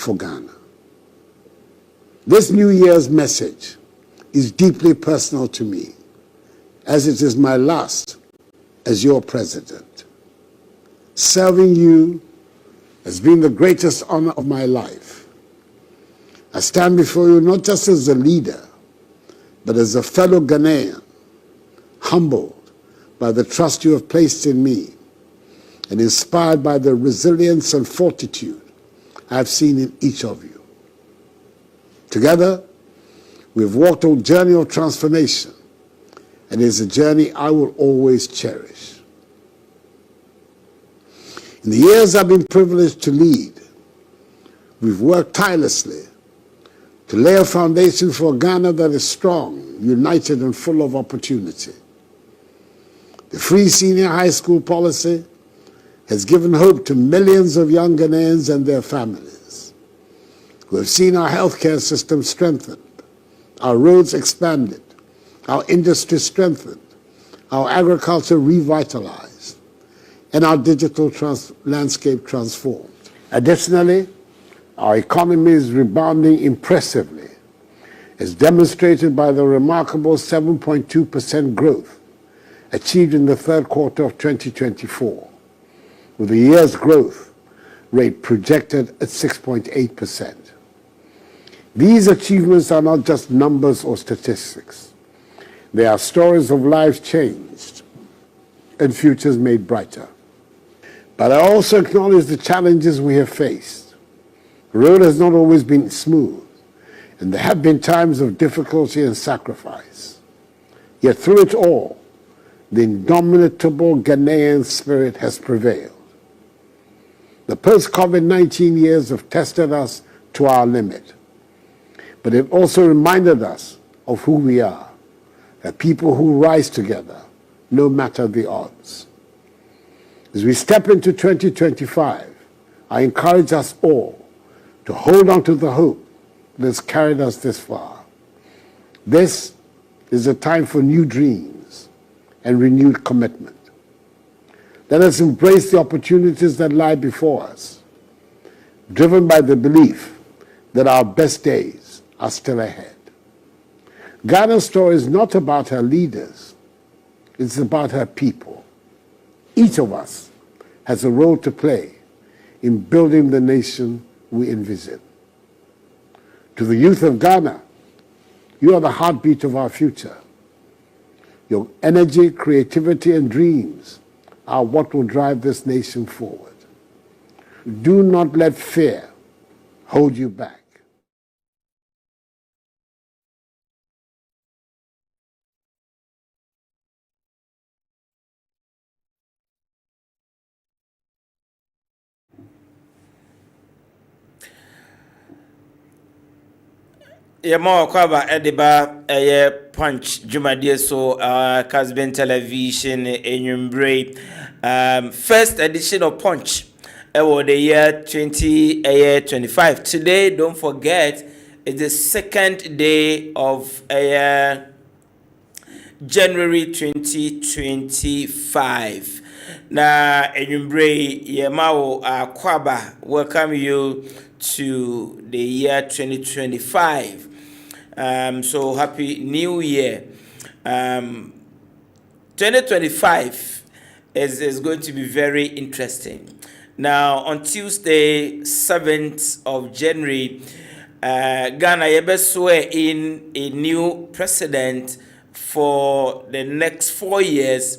for Ghana. This New Year's message is deeply personal to me, as it is my last as your president. Serving you has been the greatest honor of my life. I stand before you not just as a leader, but as a fellow Ghanaian, humbled by the trust you have placed in me and inspired by the resilience and fortitude I have seen in each of you. Together, we've walked a journey of transformation, and it is a journey I will always cherish. In the years I've been privileged to lead, we've worked tirelessly to lay a foundation for a Ghana that is strong, united, and full of opportunity. The free senior high school policy has given hope to millions of young Ghanaians and their families. We have seen our healthcare system strengthened, our roads expanded, our industry strengthened, our agriculture revitalized, and our digital landscape transformed. Additionally, our economy is rebounding impressively, as demonstrated by the remarkable 7.2% growth achieved in the third quarter of 2024, with the year's growth rate projected at 6.8%. These achievements are not just numbers or statistics. They are stories of lives changed and futures made brighter. But I also acknowledge the challenges we have faced. The road has not always been smooth, and there have been times of difficulty and sacrifice. Yet through it all, the indomitable Ghanaian spirit has prevailed. The post-COVID-19 years have tested us to our limit, but it also reminded us of who we are, a people who rise together, no matter the odds. As we step into 2025, I encourage us all to hold on to the hope that has carried us this far. This is a time for new dreams and renewed commitment. Let us embrace the opportunities that lie before us, driven by the belief that our best days are still ahead. Ghana's story is not about her leaders, it's about her people. Each of us has a role to play in building the nation we envision. To the youth of Ghana, you are the heartbeat of our future. Your energy, creativity, and dreams are what will drive this nation forward. Do not let fear hold you back. Yama kwaba ediba punch jumadie so Kessben television enyumbre first edition of Punch for the year 2025. Today, don't forget, is the second day of January 2025. Na enyumbre yemao kwaba welcome you to the year 2025. So happy new year. 2025 is going to be very interesting. Now on Tuesday 7th of January, Ghana yebe swear in a new president for the next 4 years.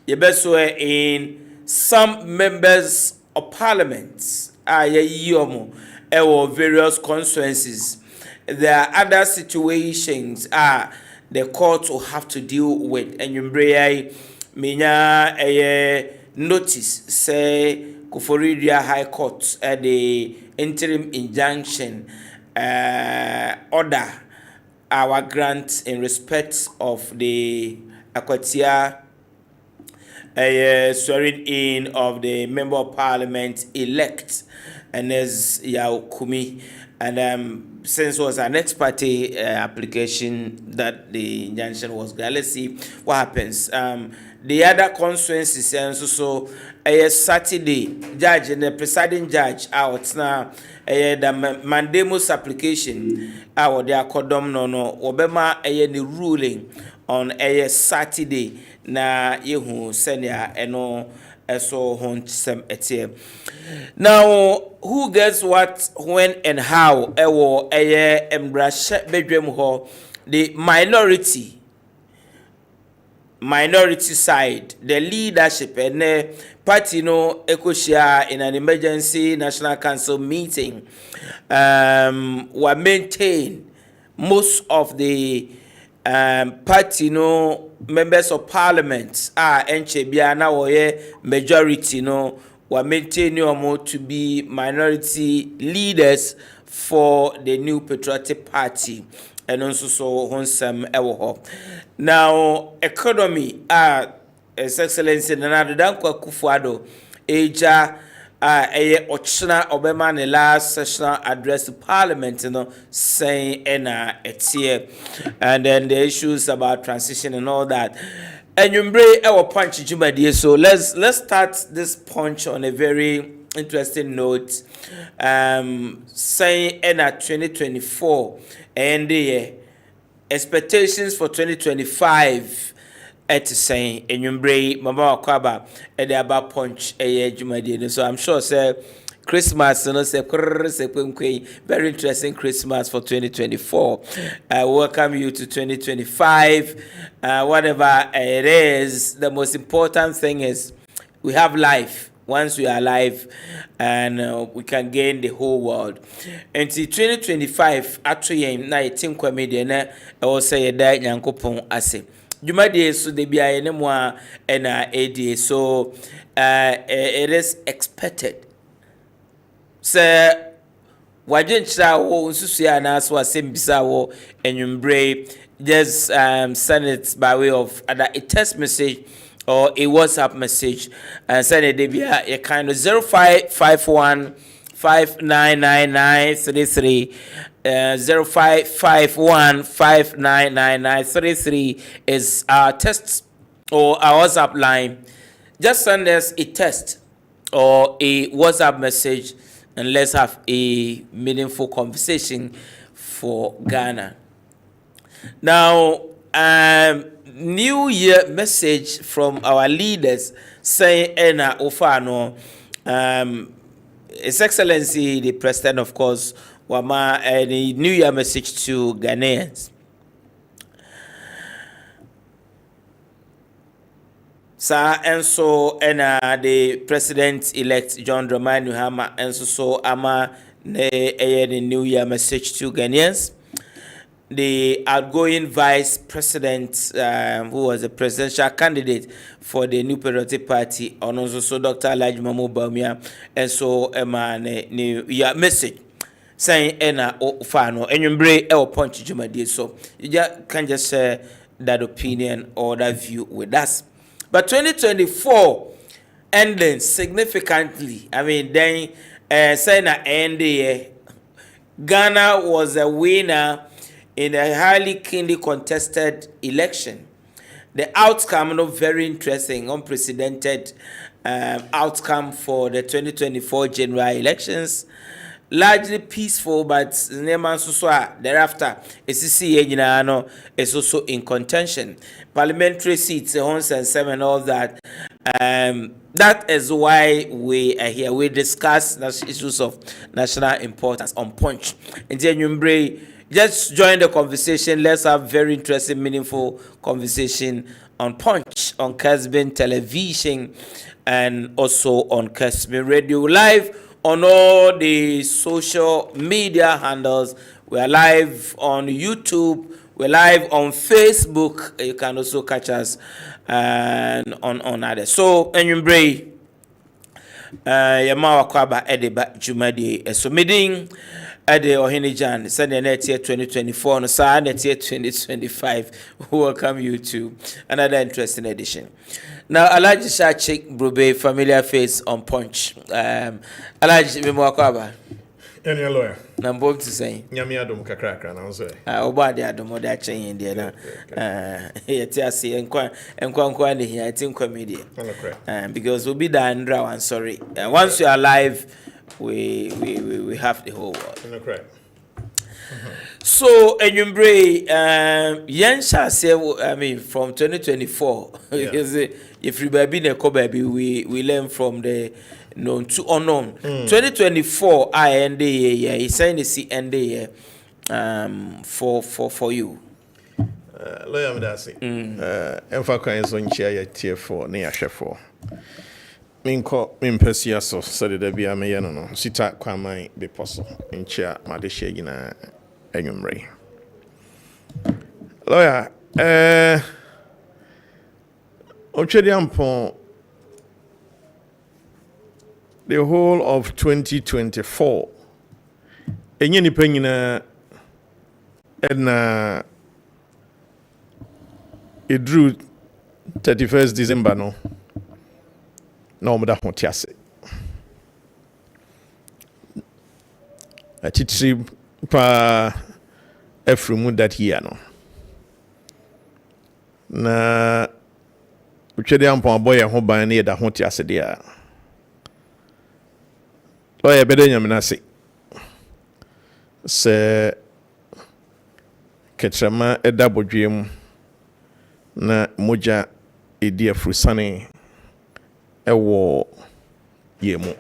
Yebe swear in some members of parliament various constituencies. There are other situations the court will have to deal with. And you minya notice say Kuforidia High Court the interim injunction order our grant in respect of the Akwatia swearing in of the member of parliament elect and as Yaokumi. And since it was an ex parte application that the injunction was granted, let's see what happens. The other constituencies and so Saturday judge and the presiding judge out now the mandamus application our their codom no obema the ruling on a Saturday na yehu senior eno eso hon sem etie. Now who gets what, when and how ewo embrashe bedwem ho the minority side, the leadership and the party no ekoshia in an emergency national council meeting were maintain most of the party no members of parliament enchebia na woye majority no were maintaining to be minority leaders for the new patriotic party. And also so honsam ewo. Now economy His Excellency Nana Dankwa Kufuado eja ochina obema ne last sessional address to parliament saying etie, and then the issues about transition and all that. And you bring our punch Jumadi. So let's start this punch on a very interesting note. Saying 2024 and the expectations for 2025 at saying and you bring Mama Kwaba and the about punch Jumadi. So I'm sure say Christmas, very interesting Christmas for 2024. I welcome you to 2025. Whatever it is, the most important thing is we have life. Once we are alive, and we can gain the whole world. Until 2025, actually, na think comedian, I will say that Yankopon ase. Jumadi so de bia ene mo na AD. So it is expected. Sir, wajencha wo nsusu ya na so asembisa wo enyumbre, just send it by way of either a text message or a WhatsApp message, and send it via a kind of 0551 599933 0551 599933 is our text or our WhatsApp line. Just send us a text or a WhatsApp message, and let's have a meaningful conversation for Ghana. Now, New Year message from our leaders saying Ena Ofano, His Excellency the President, of course, Wama, a New Year message to Ghanaians. Sir, and so the President-elect John Dramani Mahama, and so ama the New Year message to Ghanaians. The outgoing vice president, who was a presidential candidate for the New Patriotic Party, and also Dr. Elijah Mamu Bawumia, and so New Year message saying Ena Ofano, and you bring our punch Jumadi. So you can just share that opinion or that view with us. But 2024 ending significantly. I mean, then saying at end the year, Ghana was a winner in a highly keenly contested election. The outcome, not very interesting, unprecedented outcome for the 2024 general elections. Largely peaceful, but thereafter, is also in contention. Parliamentary seats, 107 and all that. That is why we are here. We discuss issues of national importance on Punch. And then you just join the conversation. Let's have very interesting, meaningful conversation on Punch, on Kessben television, and also on Kessben radio, live on all the social media handles. We are live on YouTube. We're live on Facebook. You can also catch us on others. So, Enyumbre, Yamawa Kwaba Edeba Jumadi, so meeting at the Ohene Gyan, Sunday next year 2024, no sir, next year 2025. We welcome you to another interesting edition. Now, Alaji Shachik Brube, familiar face on Punch. Alaji Mimwakwaba. Any lawyer? I'm both to say. Yami Adam Kakrakra, now say. Obadi Adam, what that chain in there. It's a see and quite here, I think comedian. Because we'll be there and draw, and sorry. Once you are live, we have the whole world. Correct. So, Enyumbre, Yansha say, I mean, from 2024, if you baby ne baby, we learn from the known to unknown. 2024, I end the year, he signed the C end the year, for you. Lawyer Madasi, Emfa Kwan's on chair tier 4, near Sheffer. Minko, Mimpesiaso, said there be a mayano, Sita Kwamai, be possible, in chair, Madeshagina, Enyumre. Lawyer, Ochediampon, the whole of 2024, any penina, and it drew 31st December, no. No, I'm not tiase. A teacher pa every mood that year, no. Na uchedi ampo boy a home by near the home tiase dia. Lawyer bedenya menase. Se ketrama edabo dwem na moja edi afrusane ewo yemu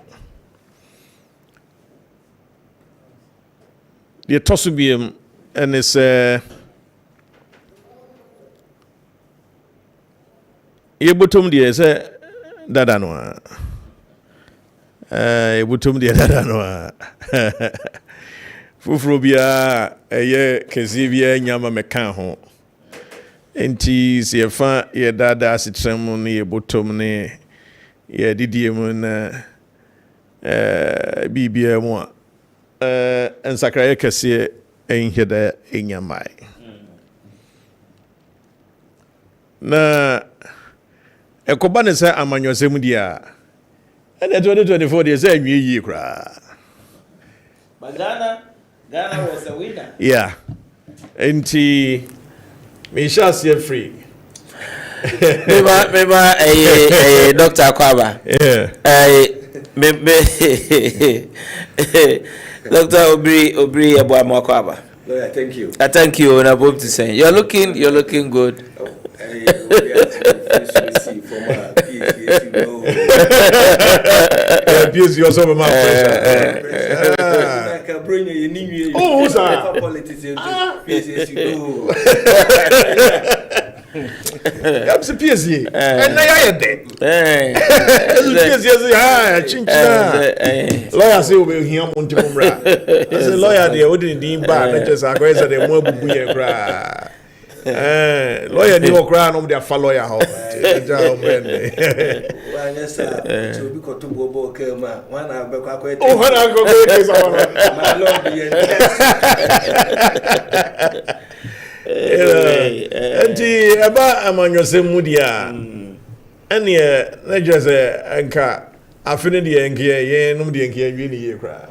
the tosubiem and is yebutum die se dada no yebutum die dada no fufuro bia eye kezi bia nyama meka ho enti se fa ye dada asitrem ne yebutum ne ye didiem na bibia mu ensakra kese enhede enyamai na ekoba ne se amanyosem dia and 2024 dey say anwie yi kra but Ghana was a winner. Yeah. Enti me shall see free. Remember Dr. Kwaba. Yeah. Dr. Obri Abuamo Kwaba. Thank you. I thank you, and I hope to say you're looking good. Abuse you also my pressure. Oh, who's that? I'm surprised. And I am dead. Lawyer say we hear Monty Mumra. As a lawyer, they wouldn't deem bad. Just a grace that they more bubuye cry. Lawyer, you will cry on their follow your house. Oh, when I go, enti eba amanyose mudia ene na jese anka afene de enke ye num de enke ye ni ye kra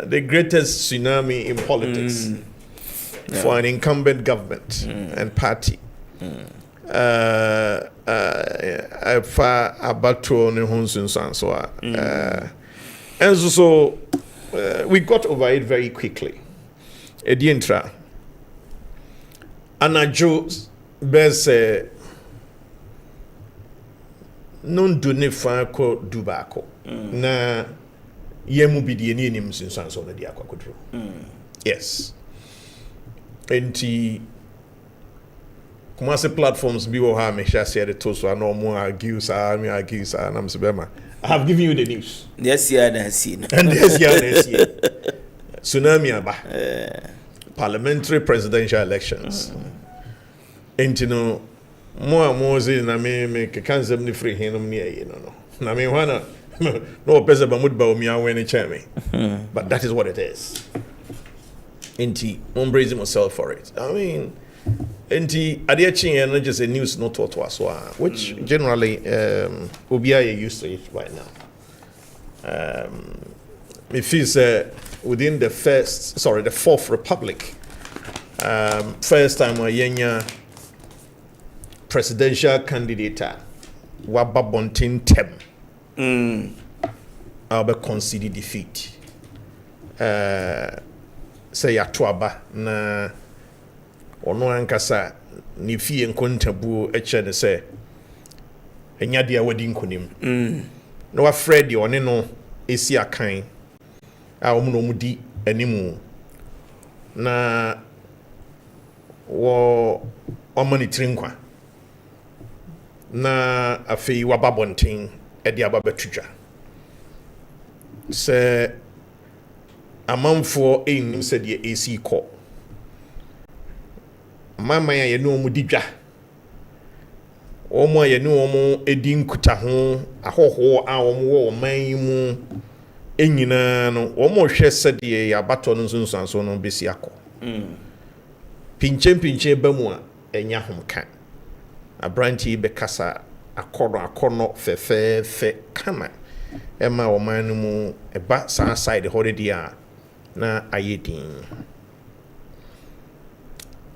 the greatest tsunami in politics for an incumbent government and party fa abato ne hunsun so and so we got over it very quickly edientra Anajo bese non donné fa ko dubako na yemu bidie ni enim sinsanso na dia akwakodro yes enti kuma se platforms bi wo ha me sha share to so na omo argue sa na msebema I have given you the news yes year na see and this year tsunami aba parliamentary presidential elections. Entino more na me kansem ni free hinum ni no. Na me wana no pesa ba mudba o mi awene chame. But that is what it is. Enti embracing myself for it. I mean enti adiachi and just a news not to which generally obia used to it right now. Me feels within the fourth republic, first time a yenya presidential candidate wababontin tem I'll be concede defeat. Say Yatuaba na ono ankasa ni fie nkontabu eche ne say enya dia wadi nkonim. No afraid the one no esi akan a omu no mudi animu na wo omani trinkwa na afei wababonten e dia babetudwa se amanfo enim se de AC ko mama ya no mu didwa omo ya no omo edi nkuta ho ahoho a omo wo man mu enyina no omo hwe se de ya bato no nsunsanso no besi akọ pinche ba mu a enya homka abranti be kasa akono fe kama ema oman no mu eba sa side holiday a na ayedin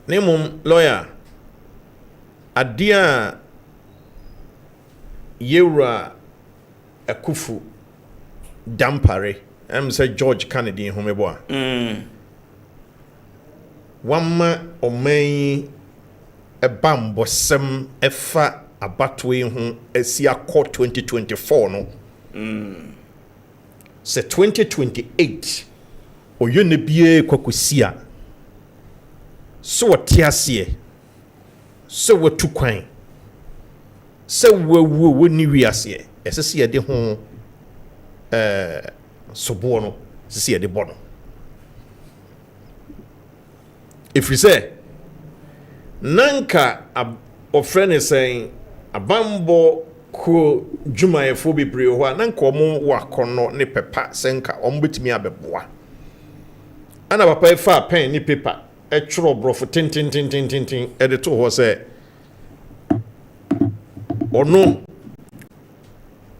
nemum lawyer adia yewra akufu dampare say George Kennedy homebo a wamma oman ebambosem efa abatwe ho asi akọ 2024 no se 2028 oyone bie kwakosia so wotiasie so wotukwan so woni wiase esese ye de ho sobo no sese ye de bono if we say nanka ofrene saying abambo ko dwumayefo bebre ho a nanka omo wakono ne pepa senka omo betimi abeboa ana papa efa pen ni paper e tworo brofo tin e de to ho say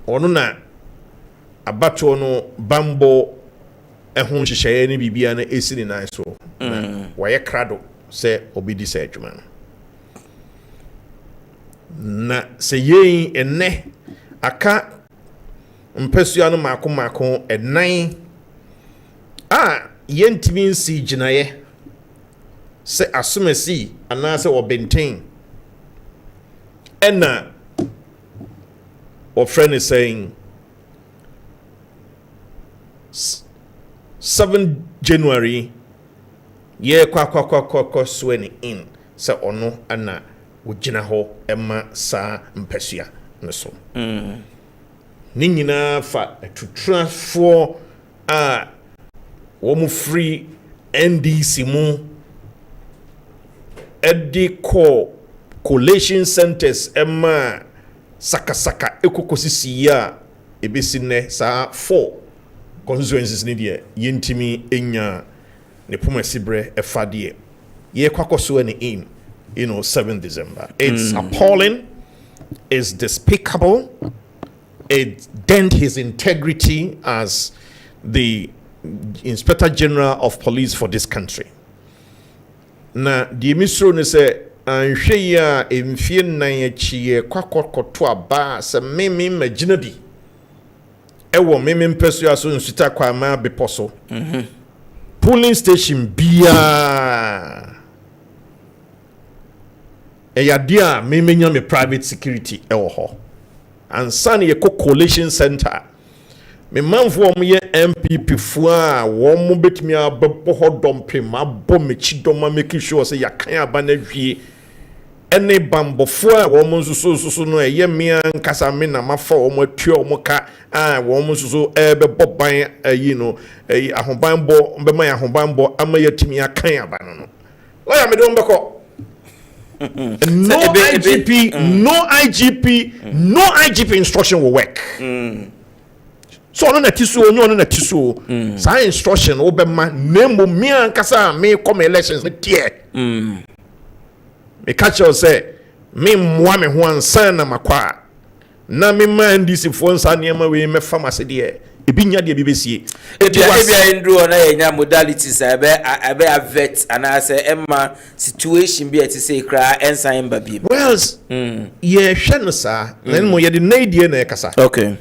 ono na abato no bambo ehun hyehyeye ni bibia na esi ni nan so waye krado se obidi se adwuma na se yen enne aka mpesua no mako enan a yentimi nsi ginaye se asomasi ana se obenten ena or friend is saying 7 January ye kwa sweni in se ono ana ugina ho ema sa mpesua nso ni nyina fa tutra for a womu free NDC mu edi collation centers ema saka ekokosisi ya ebesi ne sa 4 constituencies ni de yentimi enya ne pomasibre efade ye kwakoso ni in 7 December. It's appalling, it's despicable, it dent his integrity as the Inspector General of Police for this country. Na di emisro ne se anhwe ya emfie nan achie kwakokoto aba se meme magina bi ewo meme mpesu aso nsuta kwa ma beposo polling station bia eyadia meme nya me private security ewo ho ansane ye coalition center me manfo om ye MPP fu a wo mo betimi abbo ho dompe ma bo mechi doma make sure say yakan aba na hwie ene bambofo a wo mo nsusu no eye mia nkasa me na mafa wo mo atwa wo ka a wo mo nsusu ebe boban ahoban bo be ma ahoban bo ama yatimi yakan aba no lawyer me don beko no IGP instruction will work. So no na tisu sa instruction wo be ma nemo me ankasa me come elections tie me catch you say me mwa me ho ansa na makwa na me man this for nsa niam we me pharmacy de ebi nya de bebesie ebia ndro na yenya modalities abe avet ana say emma situation bi etise kra ensan ba bi well ye hwe no sa na mo ye de naidie na ekasa okay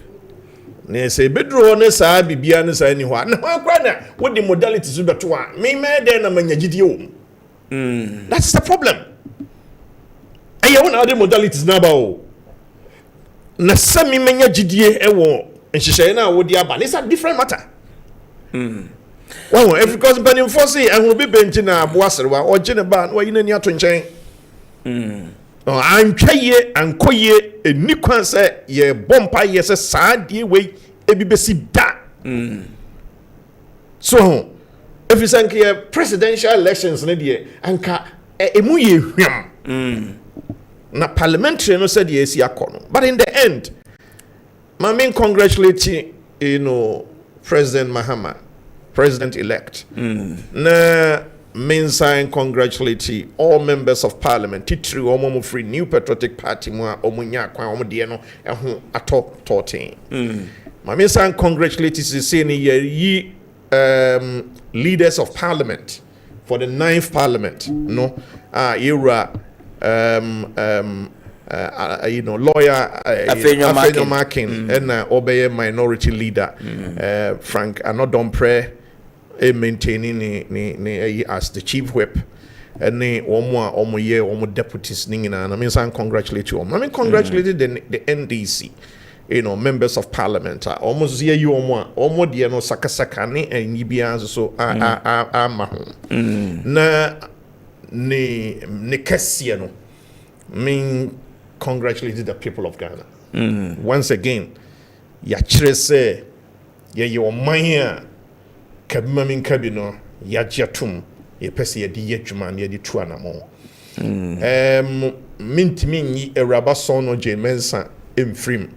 ne say bedro ne saa bibia ne saa ni ho na kwa na what the modalities do to a me dey na manya gidie wo that's the problem aye wona the modalities na ba o na sa me manya gidie e wo nhihye na wo di aba it's a different matter well if because ben enforce e ho be bench na boaserewa o gine ba na yina ni ato nchen antwaye ankoye eni kwan se ye bompa ye se saadie we ebibesi da so if you think ye presidential elections ne de anka emu ye hwam na parliamentary no said yes yakono but in the end my main congratulate President Mahama president elect na means I congratulate all members of parliament titri omo free new patriotic party mu a omunya kwan omo de no eho atop 14 my means I congratulate say ni leaders of parliament for the 9th parliament no era lawyer Afenyo Markin and obey minority leader Frank Anodompre maintaining ni as the chief whip and ni omo deputies ningina. I mean, I congratulate you. I mean, congratulated the NDC, members of parliament. Almost here you omo dia no sakasaka ni nyibia so mahon. Na ni Kessben no. mean congratulated the people of Ghana. Once again, ya chire se ye your manya kabima kabino ya jatum ye pese ye di yedwuma ye di tu anamo. Mintimi nyi eraba sono je mensa emfrim.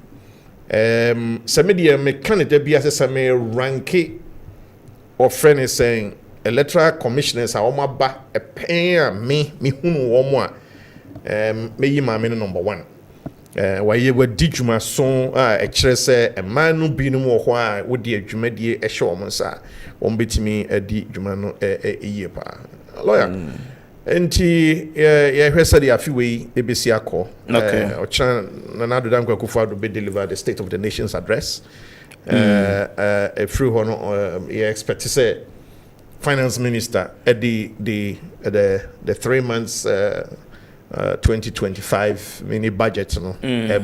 Samedi me candidate bi asesa me ranke or friend is saying electoral commissioners are oma ba e pen me hunu wo mo a me yi ma me number 1 why ye were dijuma so e kire se e man no bi no mo ho a wo di adwuma die e hye wo nsa wo betimi adi dwuma no yie pa lawyer enti ye hwese dia afiwe ebesi akọ ocha na do dan kwakufu ado be deliver the state of the nation's address through hono ye expect to say finance minister at the 3 months 2025 mini budget we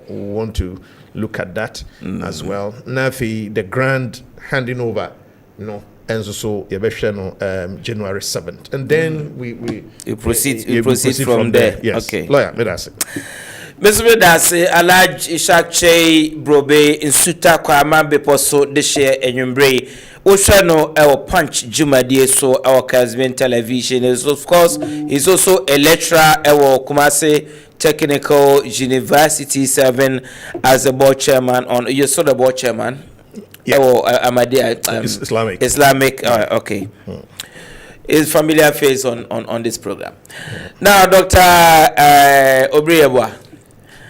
want to look at that as well. Now the grand handing over and so January 7th and then we proceed from there. Yes. Okay, lawyer that's it. Mr. Dase Alaj Ishakche Brobe Insuta Kwama Beposo de share enyumbre Oshano our punch Jumadie so our Kessben television is of course he's also a lecturer our Kumasi Technical University serving as a board chairman on you saw the board chairman. Yeah. Ahmadiyya Islamic okay. Is familiar face on this program. Now Dr. Obriebwa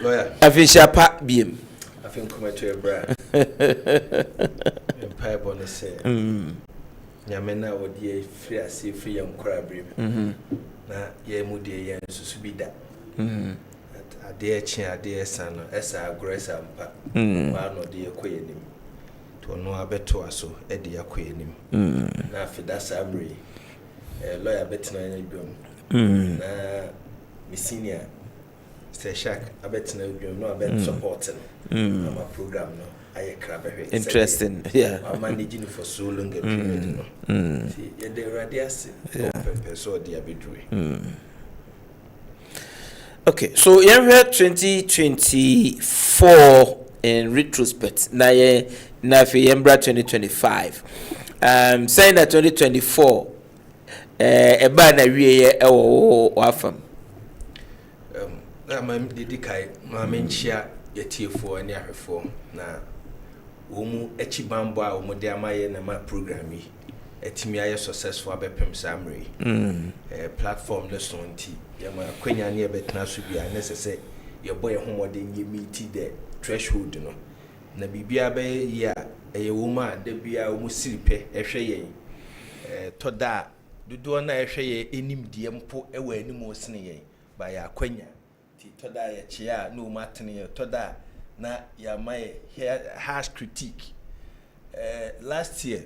lawyer Afisha pa biem I think come to your bra empire bonus say nyame na wodi free ase free am kora brim na ye mu de ye susu bi da ade echi ade esa no esa agoresa mpa wa no de ekoyenim to no abeto aso e de ekoyenim na afida samri lawyer betina nya biom na mi senior Shak abetina biom no abet supporting my program no I crabbe interesting yeah I'm managing for so long a period no see the radius so the abidui. Okay, so you have 2024 in retrospect na for Yembra 2025 saying that 2024 eba na wiye wafam na dedikai ma menchia yetiefo ani ahwefo na womu echi bambo a womu de amaye na ma program yi etimi aye successful abepem samre platform lesson ti ya ma kwanya ne betena so bia necessary ye boy homode nye meet the threshold no na bibia be ya eye womu a de bia womu siripe ehwe yen toda dodo na ehwe ye enim die mpo ewa anim osene yen ba ya kwanya toda ya chia no matene toda na yamaye harsh critique. Last year,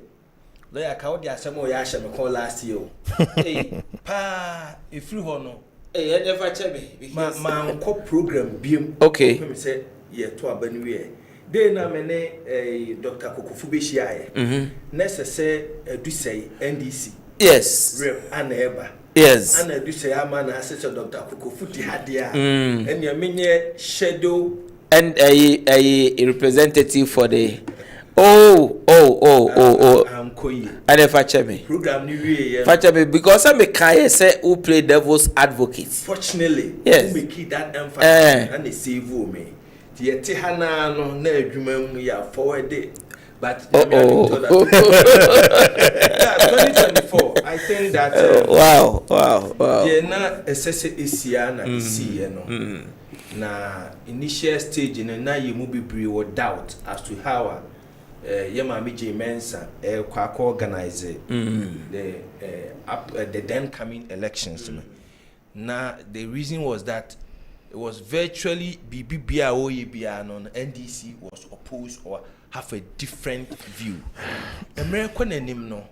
lawyer ka odi asem o ya hye me call last year. Hey, pa efri ho no. Hey, I never check me because Ma nko program biem. Okay. Me say ye to abani we. Dey na me ne Dr. Kokofu be hia ye. Na say do say NDC. yes. Rep aneba. Yes. Ana do say ama na assessor Dr. Kokofu ti hadia. And ya menye shadow And a representative for the I'm koyi. I never check me. Program ni we Facha me because I'm a guy say who play devil's advocate. Fortunately, yes. We keep that emphasis and they save me. The Tihana no na adwuma mu ya forward it. But 2024, I think that wow. Yeah, na assess Isiana isi no. Na initial stage na you mu be or doubt as to how Yema Miji Mensa kwako organize the then coming elections. Now the reason was that it was virtually BBBIO on NDC was opposed or have a different view. American enim no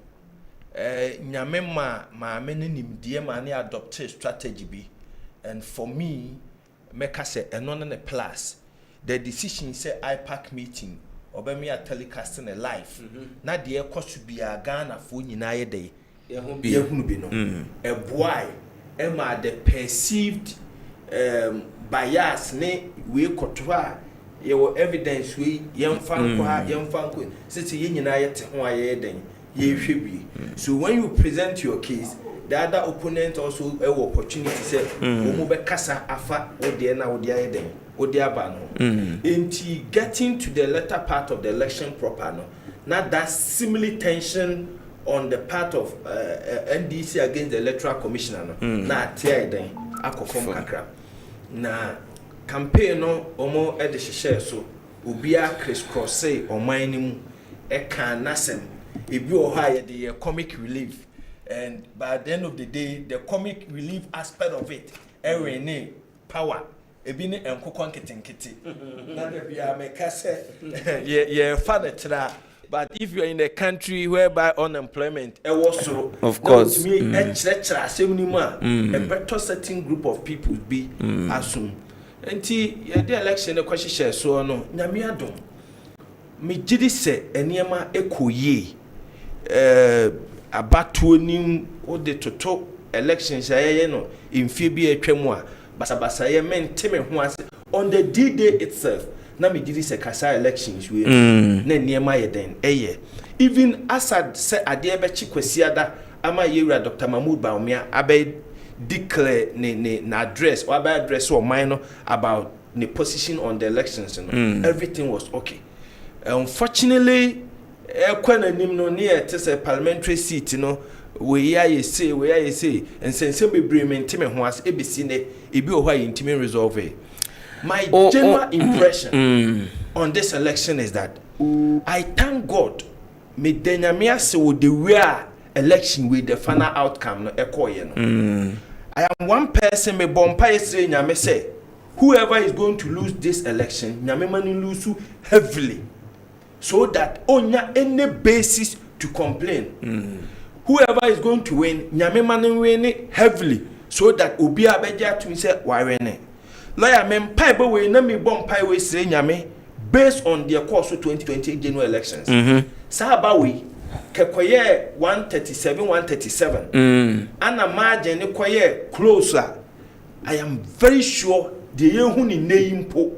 nyame ma menim die ma ne adopt strategy bi, and for me make say a plus the decision say IPAC meeting obe me a telecasting a live na de ekoso bia Ghana fo nyina ye dey yehunu bi no a boy ma the perceived bias ne we kotwa your evidence we yemfa nko say ye nyina ye te ho aye den ye hwe bi. So when you present your case, the other opponent also have opportunity say omo be kasa afa ode na ode aye den ode aba no. Into getting to the latter part of the election proper no, not that similar tension on the part of NDC against the electoral commissioner no, na tie den akofom kakra na campaign no omo e de hye so obia crisscross say oman ni mu e kan nasem ebi o ha ye the comic relief. And by the end of the day, the comic relief aspect of it, every power, ebi ne enkoko nketinketi. Na de bia make say, yeah, fan tra. But if you are in a country whereby unemployment, of course, a better certain group of people be assume. Until the election, the question share so no. Nyame adom. Me gidi se eniema ekoye. Abatuo nim o de toto elections ayeye no mfie bi atwamu a basabasa ye menteme ho ase on the D-day itself na me gidi se kasa elections we na niema ye den eye even Assad say ade be chi kwasiada ama yewura Dr. Mahmoud Bawumia abe declare na address or about address or minor about the position on the elections everything was okay. Unfortunately when nim no near a parliamentary seat no we say and sense be bring intime ho as ebisi ne ebi o hwa intime resolve. My general impression on this election is that I thank God me denyame ase wo the way election with the final outcome no ekoye no. I am one person me bompa yesre nyame say whoever is going to lose this election nyame mani lose heavily, so that onya any basis to complain. Whoever is going to win, nyame mani win heavily, so that obi abeja to me say why win. Lawyer men pie bo we na me bon pie we say nyame based on the course of 2020 general elections. Saba we kekoye 137 ana margin ne koye closer. I am very sure the yehu ni name po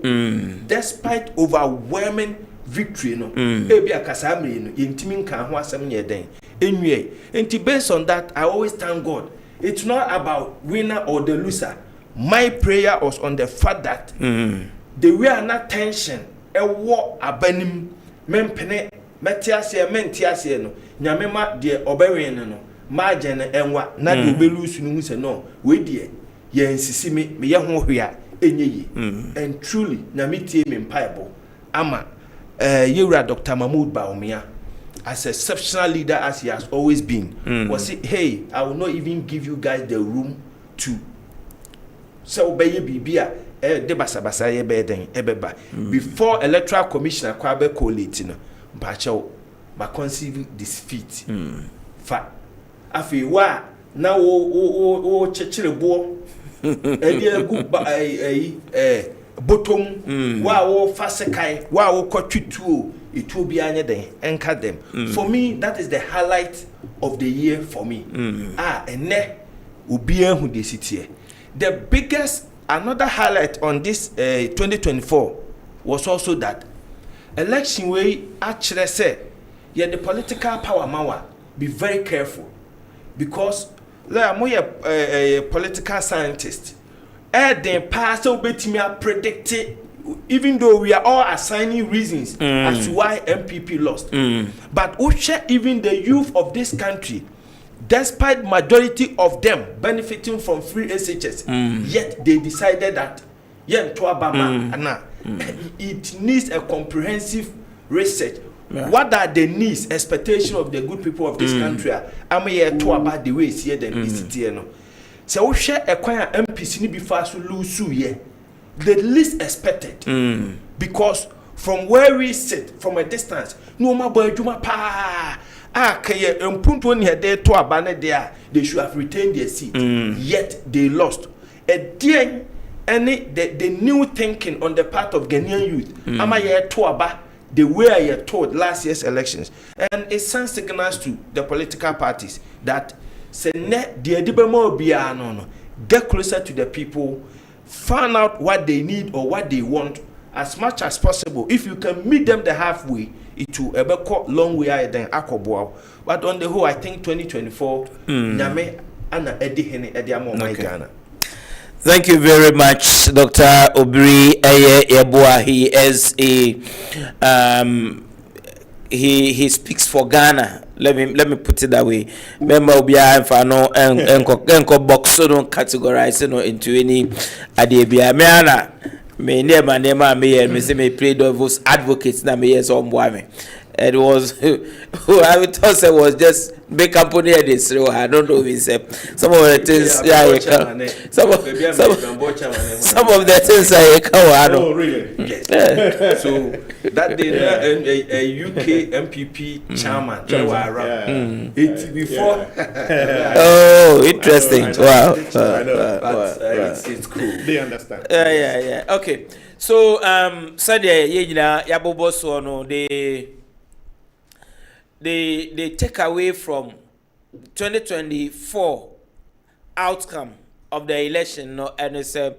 despite overwhelming victory no ebi akasa amre no yentimi nka ho asem nye den enwie enti based on that I always thank God. It's not about winner or the loser. My prayer was on the fact that the way na tension e wo abanim mempene metiase mentiase no nyame ma de obewen no margin enwa na de obelusu no hu se no we de ye nsisi me ye ho hwea enyeyi and truly nyame tie me mpaibo ama Yewura Dr. Mahmoud Bawumia, as exceptional leader as he has always been, was it, hey, I will not even give you guys the room to say obey bibia de basa ye be den ebeba before electoral commissioner kwa be collate no mpache ma conceive this feat fa afi wa na wo chechire bo e dia gu bottom wa wo fasekai wa wo kwatwituo etu bi anye den enka them for me that is the highlight of the year for me ene obi ehu de sitie the biggest another highlight on this 2024 was also that election way actually say yeah the political power mawa be very careful because like I'm a political scientist then past obetimi predict it, even though we are all assigning reasons as to why MPP lost but even the youth of this country despite majority of them benefiting from free SHS yet they decided that it needs a comprehensive research. What are the needs, expectation of the good people of this country? I'm here to about the way here than no. So we share a choir MPC ni be fast to lose the least expected because from where we sit from a distance, no my boy Juma pa kaya mpuntu ni hede to abane there they should have retained their seat yet they lost. Then any the new thinking on the part of Ghanaian youth am I here to aba the way I had told last year's elections and it sends signals to the political parties that say net the edibemo bia no get closer to the people, find out what they need or what they want as much as possible. If you can meet them the halfway, it will ever cut long way than akoboa. But on the whole, I think 2024 nyame ana edihene ediamo Ghana. Thank you very much, Dr. Obiri Yeboah. He is he speaks for Ghana. Let me put it that way. Member Obia Fano enko box so don't categorize into any idea. Me nema me me say me play devil's advocates na me yes on boy me. It was who I would thought it was just big company this so I don't know if some of the things some of the things I can oh really yes. So that day a UK MPP chairman around it before oh interesting wow it's cool they understand yeah okay so Sadia yina yabobo so no they take away from 2024 outcome of the election, no, and it's a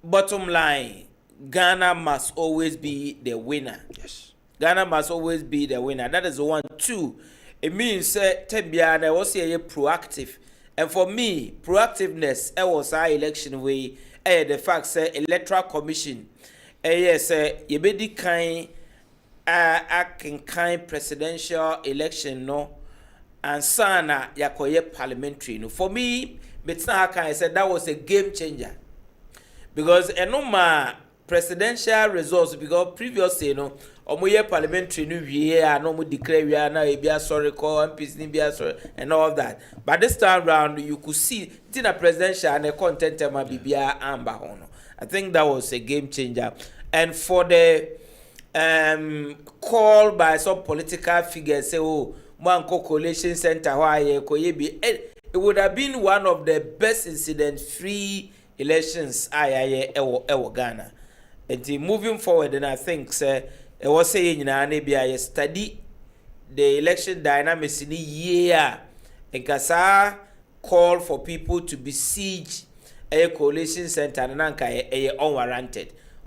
bottom line. Ghana must always be the winner. yes Ghana must always be the winner. That is one. Two, it means Tembia was a proactive, and for me, proactiveness. Was our election way. The fact say electoral commission. Yes, you be the kind. Kind presidential election no and sana yakoye parliamentary no for me but now I said that was a game changer because enoma presidential results because previously no omoye parliamentary no wie no mo declare we na e bia sorry call MPs ni bia sorry and all that but this time round you could see tina presidential and content ma bibia amba hono. I think that was a game changer and for the call by some political figures say oh Manko Coalition Center why it would have been one of the best incident free elections ever Ghana. And moving forward and I think say it was saying I study the election dynamics in a year and kasa call for people to besiege a coalition center and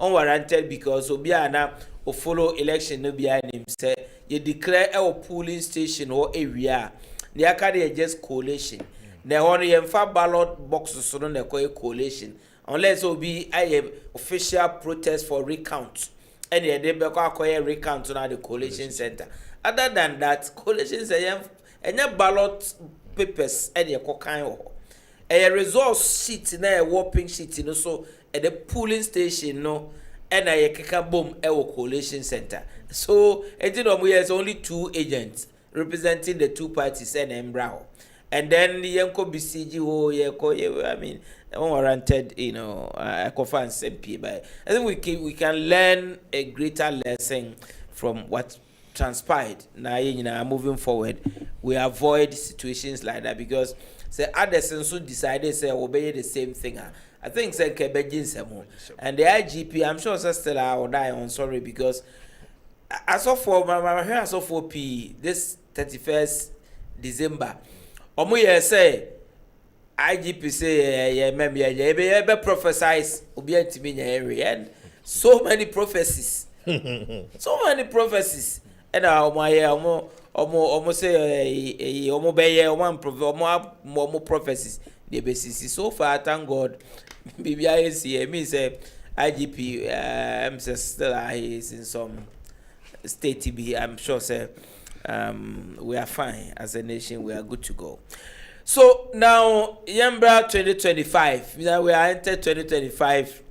unwarranted because obiana or follow election no be name say you declare a polling station or area they are just coalition they only have ballot boxes so no call coalition unless it be a official protest for recount and they be call recount on the coalition center other than that coalition say and ballot papers and your kind a resource sheet na a whopping sheet no so at the polling station no and I keka boom coalition center. So there's only two agents representing the two parties and Embrow. And then the Yanko BCG I mean unwarranted, conference MP. But I think we can learn a greater lesson from what transpired. Now, moving forward, we avoid situations like that because say others also decided say obey the same thing. I think say Kessben and the IGP. I'm sure still I will die on sorry because as of for as of for P this 31st December. Omo say IGP say be prophesize obi antimi nya area and so many prophecies. So many prophecies. And omo say omo be one omo prophecies the basis so far thank God bibia see me say IGP am still is in some state to be. I'm sure say we are fine as a nation, we are good to go. So now Yembra 2025, we are entered 2025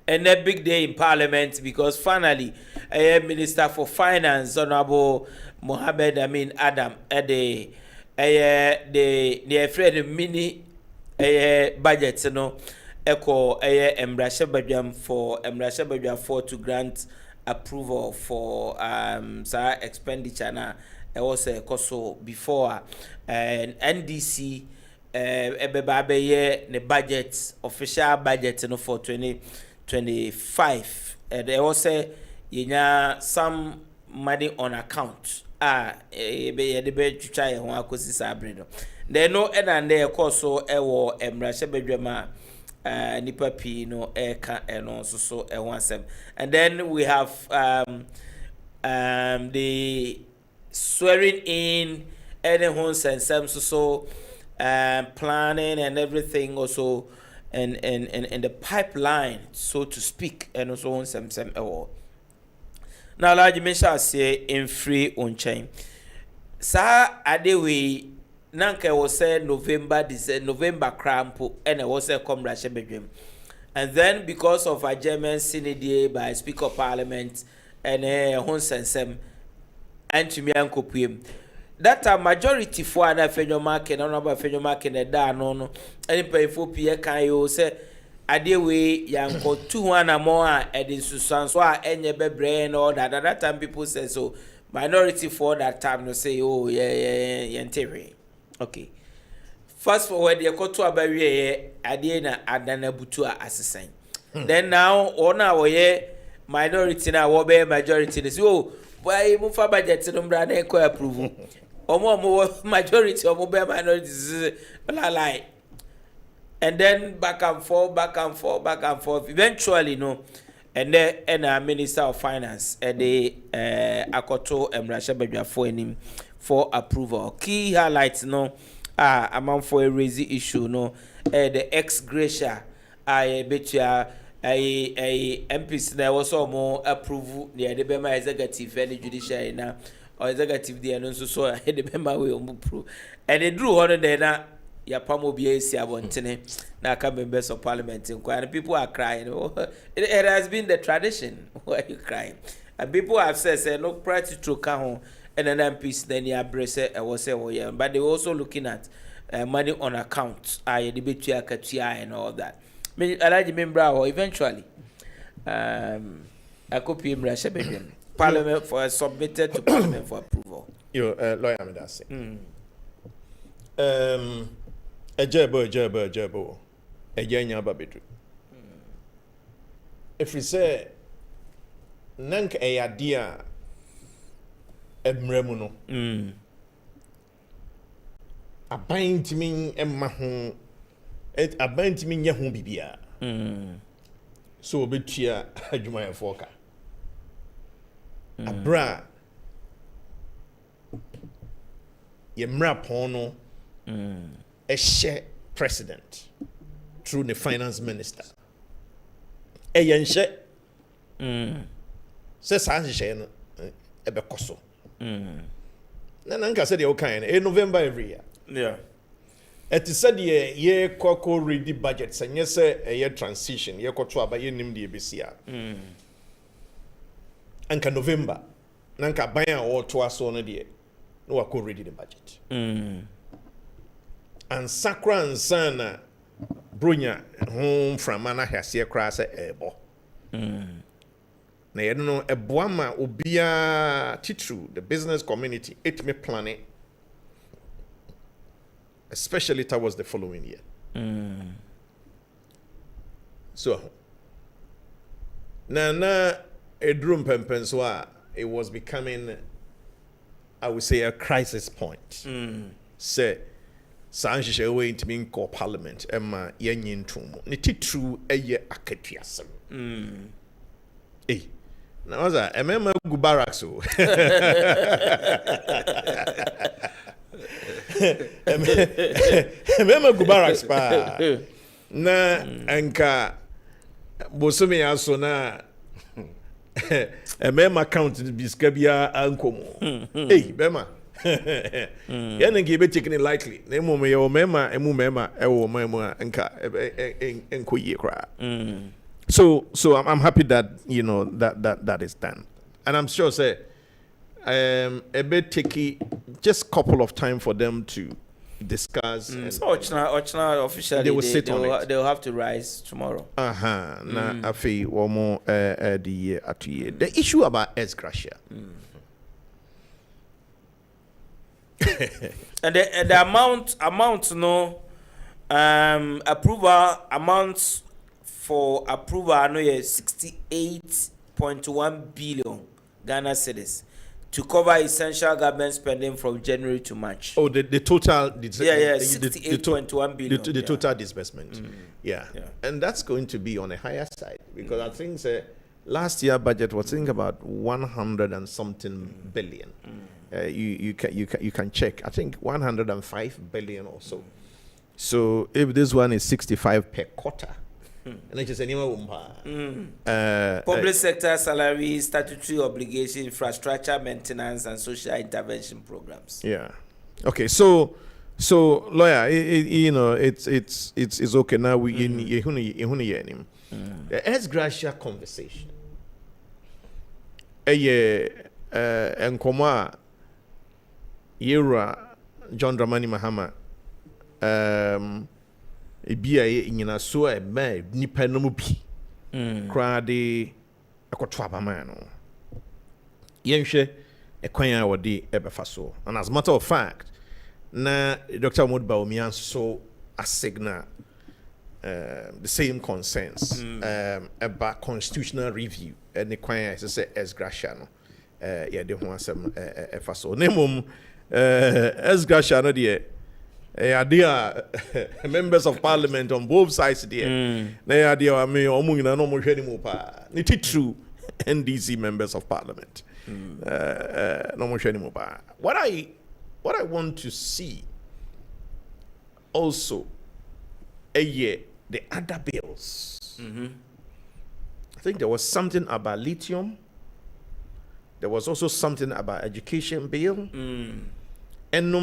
and a big day in Parliament because finally a Minister for Finance, Honorable Mohammed Amin Adam, the afraid mini budget, echo Embrasha Badjam for to grant approval for expenditure na was a coso before and NDC the budget official budget for 2025 there was a some money on account the be try ho akosi sabre no there no and there coso ewo emrashe bedwama nipa pi no eka eno so ewasem. And then we have the swearing in homes and some planning and everything also and the pipeline so to speak and also on some now large mention say in free on chain sa adewe nanka was say November crampo and I was a comrade bedroom. And then because of a German synod by Speaker of Parliament and Honsensem and to me uncle that a majority for an federal market, honorable federal market and no any pay for Pierre Kayo say adewe yanko 200 more and in Susan so any brain or that time people say so minority for that time no say oh yeah okay. Fast forward, you go to a barrier, Adiana Adana Butua assassin. Then now, on our minority now, will be majority. They say, oh, why move for budget to brand and co approval? Or more majority or mobile minorities, lie. And then back and forth. Eventually, no. And then, a Minister of Finance, the Akoto and Rasha Bedra for him for approval. Key highlights, no. Amount for a raising issue no the ex gracia bet ya MPs na also more approve the Bema executive and the judiciary na or executive the and so the Bema we approve and they drew on there na ya pamo BAC abontene na come members of parliament and people are crying. It has been the tradition. Why are you crying? And people have said no priority to come and then MPs then you address it was say but they were also looking at money on account debate and all that. I like remember eventually I could be Parliament for submitted to Parliament for approval. Lawyer Medase. Ejebo ejanya babedu. If we say nank eyadia emremu no abantimi emma ho abantimi nya ho bibia so obetua adwuma ya foka abra yemra pono president through the finance minister eyenhye se sanhye no ebekoso nanka said you kind November every year. Yeah. It is said ye koko ready budget sanye say a year transition ye koto aba ye nim de besia. Anka November nanka ban or to aso no de no wako ready the budget. And sakra and sana bronya home from mana hase kra se ebo na ye no ebo ma obia titru the business community it me plan it especially towards the following year. So na edrum pempen so it was becoming, I would say, a crisis point. Say Sanjay way into being called parliament Emma Yanyin Tum. Niti true a year aketiasem. Eh. Now was that Emma Gubarakso. Emma Gubaraks pa. Na anka Bosumi aso na Emma account biskabia ankomo. Hey, Bema. Yana give taking it lightly. Nemo me o mema emu mema ewo mema anka enko ye kra. So I'm happy that that is done. And I'm sure say a bit tricky just couple of time for them to discuss. So Ochna officially they will sit on it. They will have to rise tomorrow. Na afi womo the atuye. The issue about ex-gratia. And the amount no approval amounts for approval no 68.1 billion Ghana cedis to cover essential government spending from January to March. Oh, the total 68.1 billion. The total disbursement. Yeah. And that's going to be on a higher side because I think last year budget was thinking about 100 and something billion. You can check. I think 105 billion or so. So if this one is 65 per quarter, and it is public sector salary, statutory obligation, infrastructure maintenance, and social intervention programs. Yeah. Okay. So lawyer, it's okay now. We the ex-gratia conversation. Enkoma Yera John Dramani Mahama ebia nyina so e ma nipa no mu bi krade akotwa bama no yenhwe ekwan a wode ebefa so. And as a matter of fact na Dr. Mahmoud Bawumia so assigna the same concerns about constitutional review and the kwan as say ex-gratia no de ho asem efa so nemom ex-gratia no de idea members of parliament on both sides there. Na idea me omu nyina no mo hwani mu pa. Ni true NDC members of parliament. No mo hwani mu pa. What I want to see also the other bills. I think there was something about lithium. There was also something about education bill. And it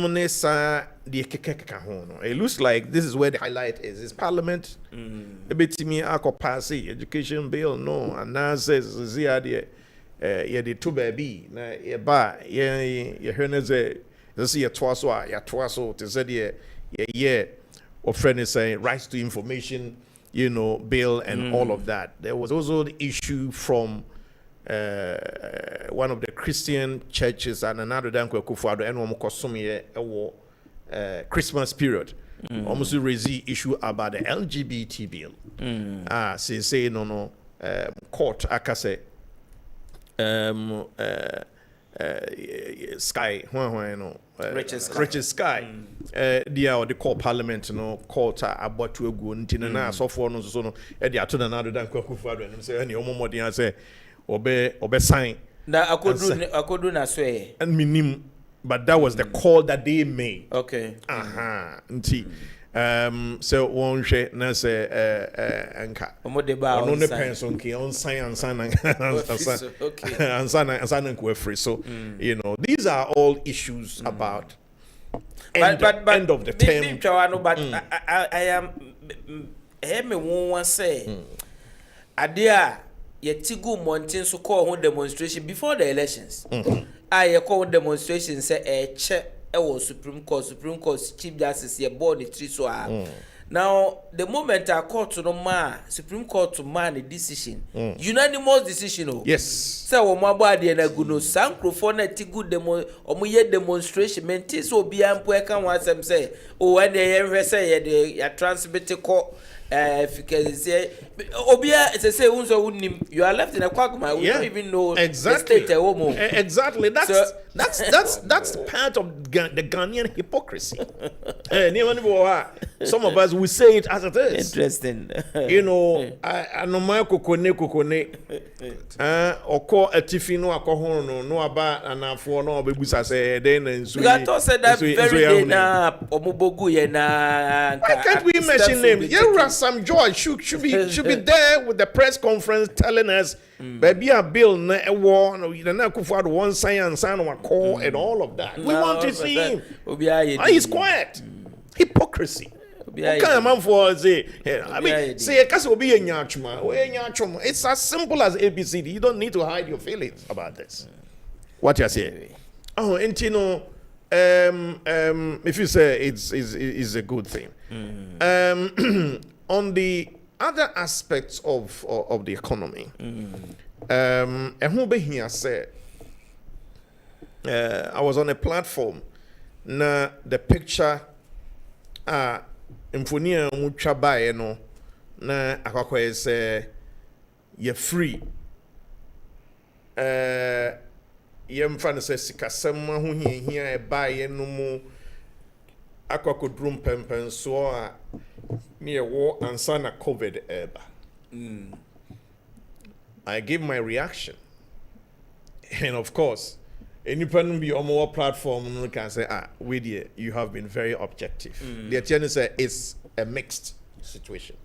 looks like this is where the highlight is. It's parliament. A bit to me, pass education bill. No, and now says the two baby. Na you hear see a twaso to say or friend is saying rights to information, bill and all of that. There was also the issue from one of the Christian churches and another Danko Kufuado and Wamokosumi Christmas period. Almost raise the issue about the LGBT bill. Say no court akase sky Richard Sky the call parliament court about to go ntina so for no so no e dey ato na another Danko Kufuado and say any omomodi say Obe sign. Akodu na swe. And minim, but that was the call that they made. Okay. So one share na say anka. Omodeba on pension ki on sign and free. So these are all issues about end of the term. But I am me won say adia Yetigu Mountain so call one demonstration before the elections. I call demonstration say a check was Supreme Court Chief Justice ye board the tree so Now, the moment I court to the Supreme Court to man a decision, unanimous decision. Yes. So, my body and I go no sankrofone a good demo or my demonstration. Mentis will be ampuekan once them say, oh, when they ever say they are transmitted court. Because Obia, it's a say, you are left in a quagmire. We don't even know exactly. the state. Exactly. That's part of the Ghanaian hypocrisy. Some of us will say it as it is. Interesting. You know, I no my kokone. Or call a tifino, a cohono, no about an afro, no babusa say, then and so. I said that very day na Omobogu na. Why can't we mention names? Yeah, some joy should be there with the press conference telling us, baby, a bill na war, no, you know, for one science and one call and all of that. We want to see him. He's quiet. Hypocrisy. Okay, man for say, I mean, say, because will be a nyachuma. It's as simple as ABCD. You don't need to hide your feelings about this. What you say? Oh, and you know, if you say it's a good thing. On the other aspects of the economy, and who be here said, I was on a platform. Na the picture, Infonia muchabaye no na akakwa say you're free. Yemfa no say sikasem ho hia e baye no mu akwakodrum pempen so a me wo ansa na COVID eba. I give my reaction. And of course, any person be on our platform can say, you have been very objective. The attorney say it's a mixed situation.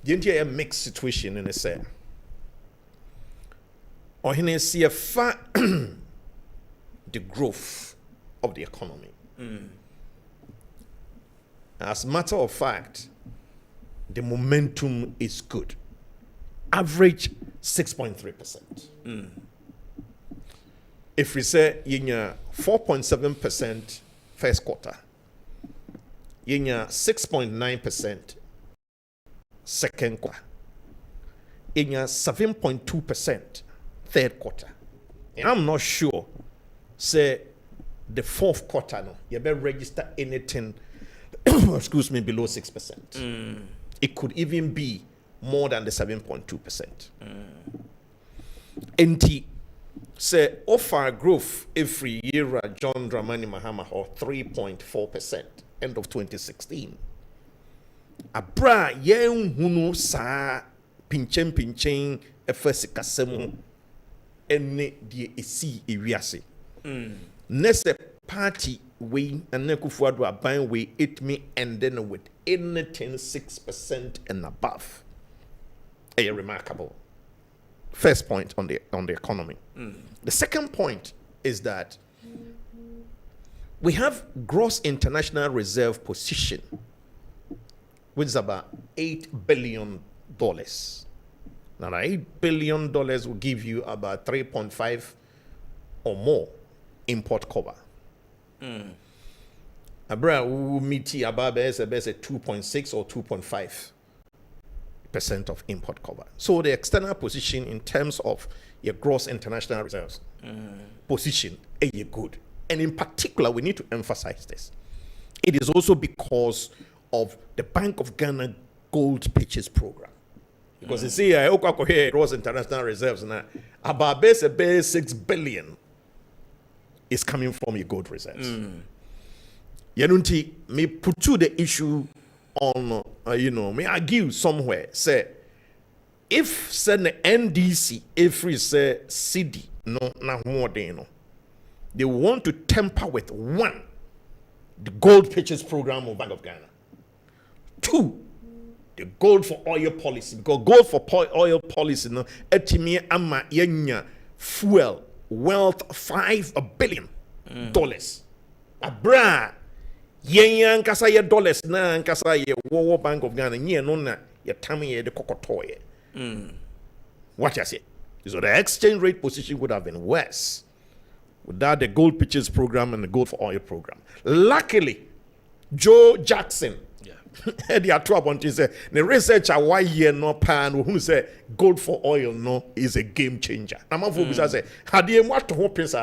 Didn't you a mixed situation in a say? Ohene see the growth of the economy. As a matter of fact, the momentum is good. Average 6.3%. If we say you 4.7% first quarter, you 6.9% second quarter, you 7.2% third quarter. And I'm not sure, say the fourth quarter, no, you better register anything, excuse me, below 6%. It could even be more than the 7.2%. NT say offer growth every year John Dramani Mahama or 3.4% end of 2016. Abra yen hunu sa pinchen efasikasemu ene die esi ewiase. Nese party we and Nekufuadu aban we it me and then with anything 6% and above. A remarkable. First point on the economy. The second point is that we have gross international reserve position, which is about $8 billion. Now, $8 billion will give you about 3.5 or more import cover. Abra will meet about 2.6 or 2.5% of import cover. So the external position in terms of your gross international reserves position is good. And in particular, we need to emphasize this. It is also because of the Bank of Ghana Gold Purchase Program. Because you see, gross international reserves now, about 6 billion is coming from your gold reserves. Yanunti may put to the issue on, may argue somewhere, say, if send the NDC, if we say CD, no, they want to tamper with one, the gold purchase program of Bank of Ghana. Two, the gold for oil policy, because gold for oil policy, no, etimi ama yenya fuel wealth $5 billion. Abra yenya nkasa ye dollars na nkasa ye wo Bank of Ghana nye no na ye tam ye de kokotoye. What you say? So the exchange rate position would have been worse without the gold purchase program and the gold for oil program. Luckily, Joe Jackson. The attribute say the researcher why year no pan who say gold for oil no is a game changer. I'm say had you what to hope is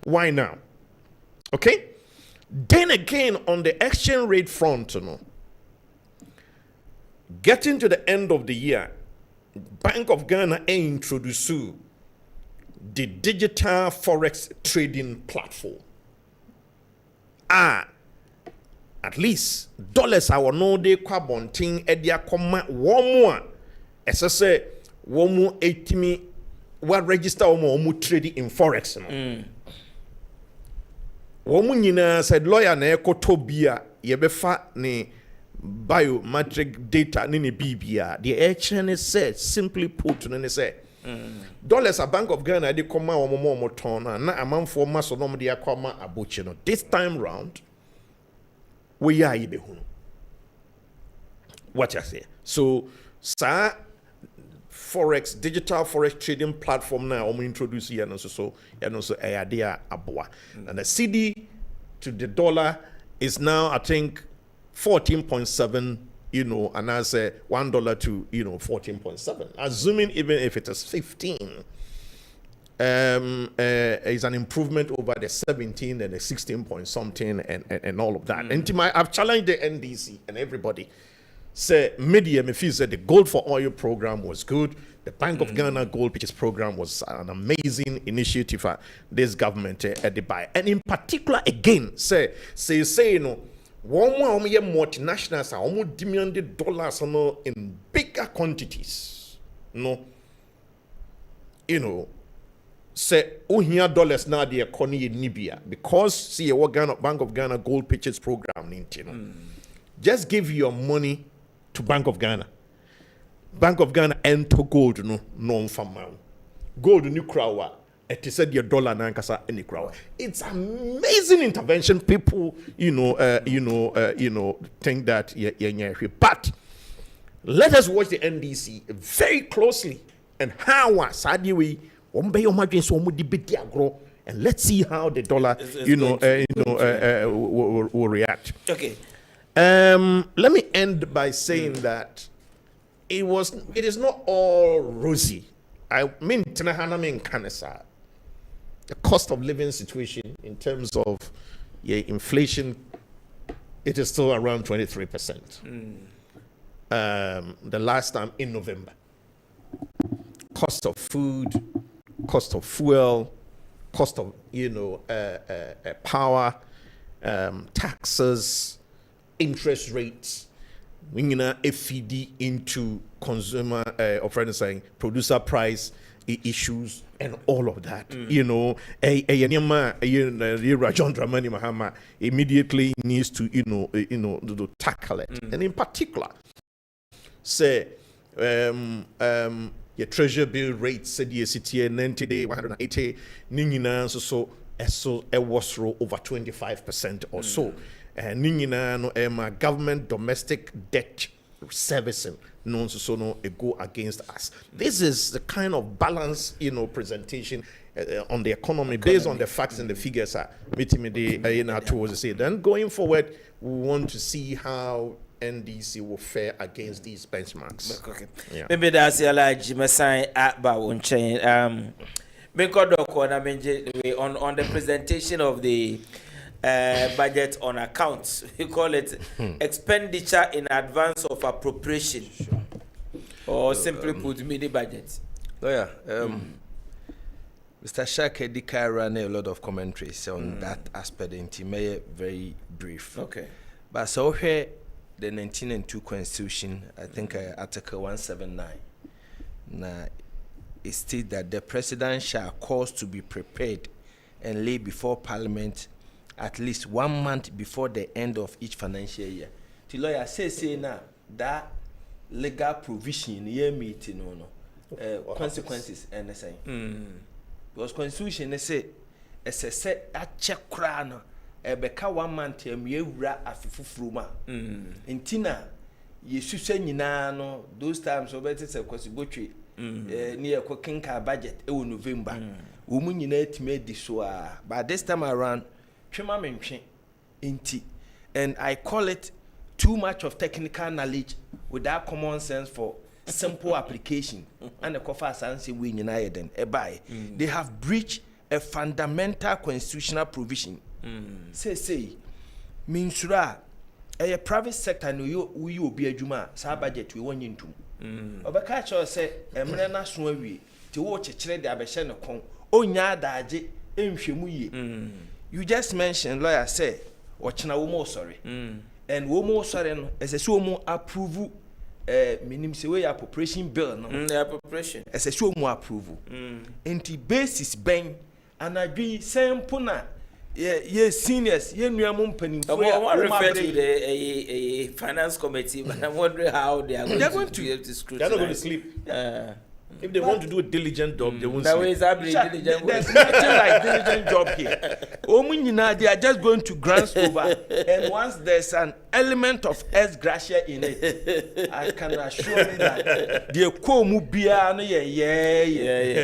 why now? Okay. Then again on the exchange rate front, getting to the end of the year, Bank of Ghana introduced the digital forex trading platform. At least dollars our no de kwabontin edia koma one more as I say one more 80 what register one more trading in forex no one mu nyina said lawyer na ekotobia yebefa ne biometric data ni bibia the HN said simply put no say dollars a Bank of Ghana de koma omo ton na amanfo maso no de akoma abochi no this time round we are ibe hunu. What I say. So, sir, forex digital forex trading platform now I'm introduce here and so a idea aboa. And the CD to the dollar is now I think 14.7, and I say $1 to 14.7. Assuming even if it is 15. Is an improvement over the 17 and the 16 point something and all of that. And I've challenged the NDC and everybody. Say media me feel said the gold for oil program was good. The Bank of Ghana gold purchase program was an amazing initiative for this government at the buy. And in particular, again, say one more multinationals are almost demanded dollars in bigger quantities. Say ohia dollars now the economy in Libya because see a Bank of Ghana gold purchase program just give your money to Bank of Ghana enter gold no from gold new crowd it said your dollar nankasa any crowd. It's amazing intervention. People think that but let us watch the NDC very closely and how Sadiwi and let's see how the dollar, will react. Okay. Let me end by saying that it is not all rosy. I mean, the cost of living situation in terms of inflation, it is still around 23%. The last time in November, cost of food, cost of fuel, cost of power, taxes, interest rates, FED into consumer producer price issues and all of that. John Dramani Mahama immediately needs to to tackle it. And in particular, say your treasury bill rate said the 90 day 180 ningina so it was over 25% or so and ningina no government domestic debt servicing no it go against us. This is the kind of balance presentation on the economy based on the facts and the figures towards say. Then going forward we want to see how NDC will fare against these benchmarks. Okay. Yeah. Maybe that's a large Masai at Bawunchain. On the presentation of the budget on accounts, we call it expenditure in advance of appropriation, or simply put, mini budget. Mr. Shaka Dika ran a lot of commentaries on that aspect, and he made it very brief. Okay. But so here, the 1902 Constitution, I think Article 179, now it states that the President shall cause to be prepared and lay before Parliament at least 1 month before the end of each financial year. The lawyer says now that legal provision year meeting consequences and the same. Because Constitution they say as a set a check crown. Beka 1 month ewura afifufuruma ntina yesusɛ nyinaa no those times obeti se kwasibotwe ne yekokenka budget ewo November wo mu nyinaa time di so a but this time around twema mentwe nti And I call it too much of technical knowledge without common sense for simple application. And the coffers and say we then they have breached a fundamental constitutional provision. Say minsura a private sector no you obi adwuma sa budget we wonye ntum. Obeka cho say emre na so awie ti wo chekere de abehye ne kon onya adaje enhwemu ye. You just mentioned lawyer say ochina wo mo sorry. And wo mo sorry no ese so mo approve minim say we appropriation bill no. The appropriation. Ese so mo approve. Enti basis ben anadwi sempo na ye seniors ye nuamum panimfo I refer to the finance committee, but I'm wondering how they are going to be able to scrutinize. They're not going to sleep. If they want to do a diligent job, they won't that sleep. way diligent. There's nothing like diligent job here. They are just going to glance over, and once there's an element of ex gratia in it, I can assure you that the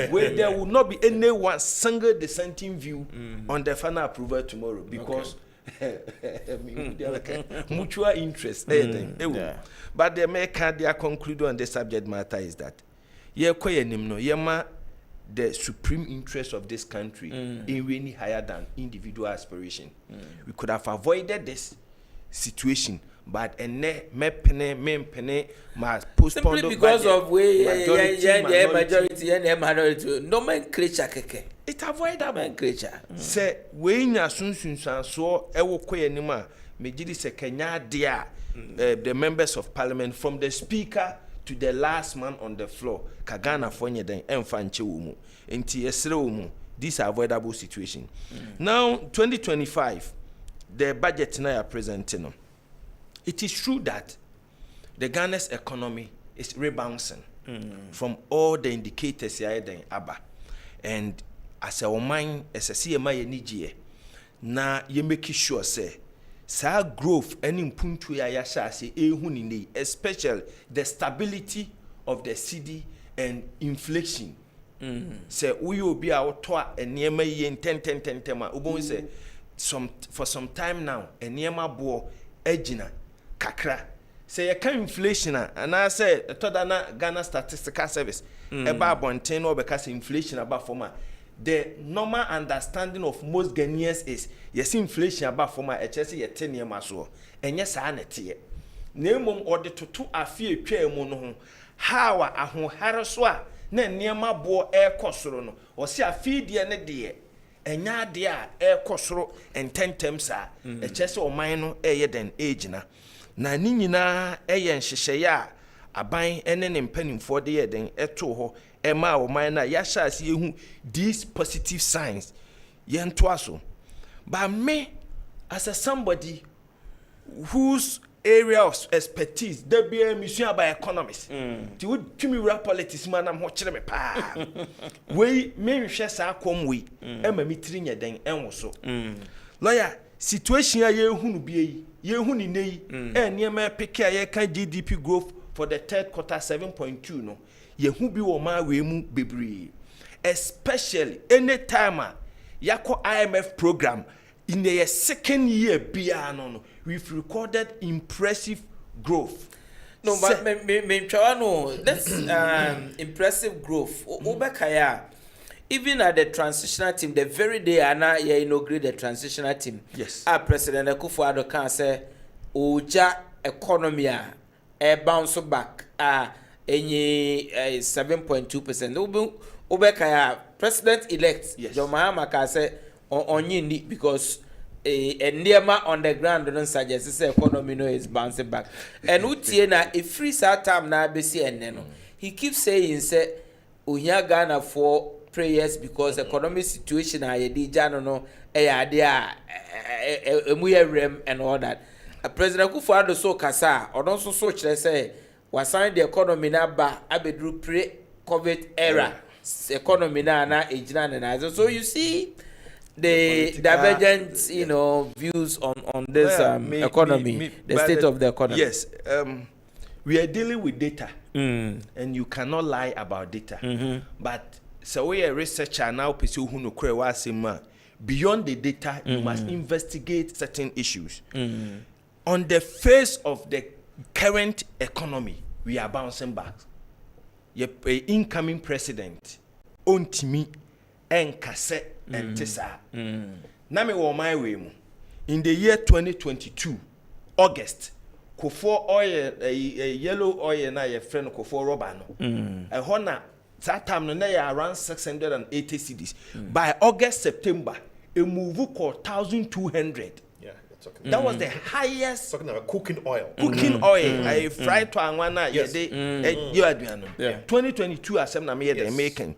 where there will not be any one single dissenting view on the final approval tomorrow because mutual interest. But the maker their conclude on the subject matter is that the supreme interest of this country in really higher than individual aspiration. We could have avoided this situation, but me postpone simply because of majority and minority nomenclature keke. It avoidable nomenclature. Say we nya sunsun so e wo koyanima me gidi se kenya dia the members of parliament from the speaker to the last man on the floor kagana fonye den emfa nche wo mu enti esre wo mu. This avoidable situation. Now 2025 the budget now are presenting. It is true that the Ghana's economy is rebounding from all the indicators here then aba, and as a woman as a CMA yenijie na ye make sure say sa growth any impuntu ya yasha say ehunini, especially the stability of the cedi and inflation. Say we will be our toa and niema ye 10 ubon say for some time now and niema bo ejina kakra. Say you can inflation and I say todana Ghana Statistical Service about bonten or because inflation about former. The normal understanding of most Ghanaians is yes inflation about former HS ye 10 years maso and yes anete. Nemum or the to a fear twa mu no how ahonhare so a na niema bo e kosoro no o se afie de ne de enya de a e kosoro en tentems a HS o man no e ye den agina na ni nyina eye nhyehyeye a aban ene ne mpanimfo de ye den eto ho e ma o man na ya sha ase ehu these positive signs ye nto aso. But me as a somebody whose area of expertise there be a mission about economics ti would tumi rap politics man am ho kire me pa we me hwehwe sa kom we e ma mi tiri nya den enwo so lawyer situation a ye hunu bi yi ye hunu ne yi niema pick a ye kan GDP growth for the third quarter 7.2 no ye hu bi wo ma we mu bebre, especially any time yako IMF program in the second year bia no we've recorded impressive growth. No, but me no that's impressive growth. Obekaya even at the transitional team, the very day Anna inaugurate the transitional team. Yes. Our President Akufo-Addo can say, "Oja economy bounce back any 7.2%." Obekaya President-elect John Mahama can say on because a nearma on the ground don't suggest the economy no is bouncing back. And Utiena a free time na BC and Neno. He keeps saying say Unya Ghana for prayers because economic situation I did no rem and all that. President Akufo-Addo so kasa or don't so say was signed the economy na ba abedru pre-COVID era economy na ejina. So you see the divergent views on this economy, the state of the economy. Yes, we are dealing with data, and you cannot lie about data. But so we are researcher now pursue who no beyond the data, you must investigate certain issues. on the face of the current economy, we are bouncing back. Your incoming president, Ontimi, Enkase, and Tessa. Name wo my way. In the year 2022, August, Kofo oil, yellow oil, na your friend Kofo Robano. A honor, that time, no, around 680 cedis. By August, September, a move called 1,200. Yeah, that was the highest. Talking about cooking oil. Cooking oil. I fried to Angwana. Yes. You are doing. 2022, as I'm not making.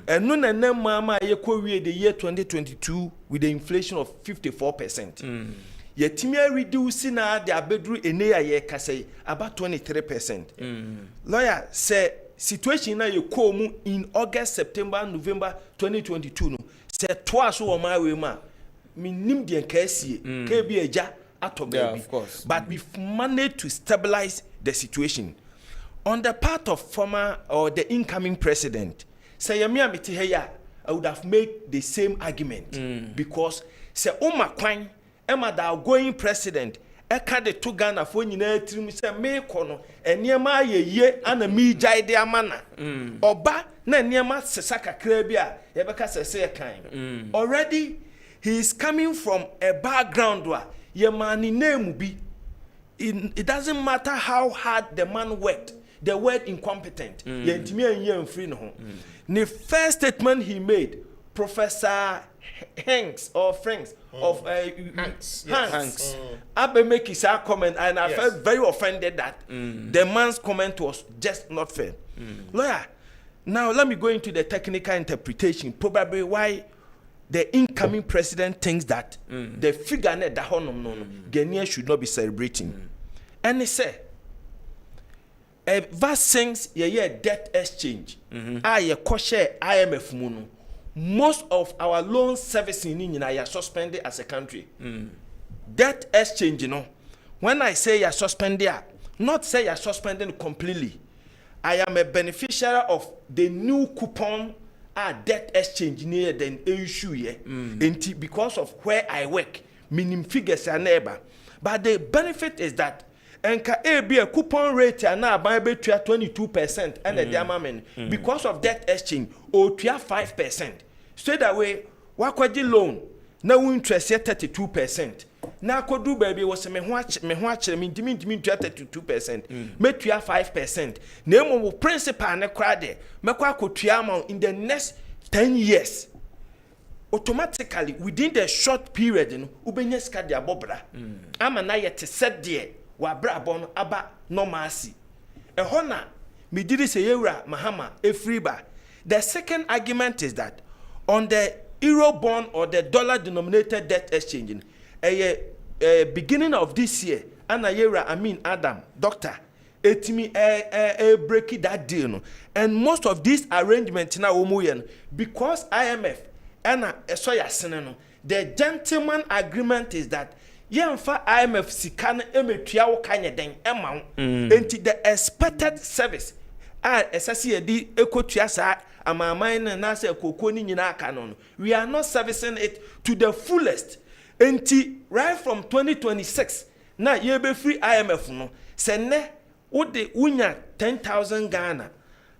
And none of them, Mama, you could the year 2022 with the inflation of 54%. Yet, Timia reducing their bedroom in a year, say about 23%. Lawyer say situation now you come in August, September, November 2022. No, say twice over my way, ma. Minim the KC, KB Eja, of course. But we've managed to stabilize the situation. On the part of former or the incoming president, say Yamia Mitiheya, I would have made the same argument because say Oma Kwan, Emma the outgoing president, Eka de to Ghana for you say me kono, and Yama ye and a me jai de amana. Oba na Yama Sesaka Krebia, Ebeka say a kind. Already he is coming from a background where your money name be. It doesn't matter how hard the man worked. The word incompetent. The first statement he made, Professor Hanks or Franks of Hanks. Abe make his comment, and I felt very offended that the man's comment was just not fair. Lawyer, now let me go into the technical interpretation. Probably why the incoming president thinks that the figure net that Ghanaians should not be celebrating. And he said, vaccines debt exchange. I share IMF mono. Most of our loan servicing in suspended as a country. Debt exchange, when I say you're suspended, not say you're suspended completely. I am a beneficiary of the new coupon debt exchange near than issue because of where I work, minimum figures are neighbor. But the benefit is that enka be a coupon rate and now by 22% and the diamond because of debt exchange or 5%. Straight away, wakwaji loan now interest 32%. Now could do baby was me watch me 32%. Me 5%. Name will principal ne crade. Me kwa in the next 10 years. Automatically within the short period, ubenya ska dia bobra. Ama na yet set there wa bra bon aba no mercy. E hona me did say yewra mahama efriba. The second argument is that on the euro bond or the dollar denominated debt exchanging beginning of this year, Adam, doctor, etimi break that deal. No? And most of these arrangements now because IMF and the gentleman agreement is that yemfa IMF sikan emetua kanye den amount enti the expected service esase di ekotua sa amamai na say kokoni nyina aka no. We are not servicing it to the fullest. Enti right from 2026 na ye be free IMF no se ne wode unya 10,000 Ghana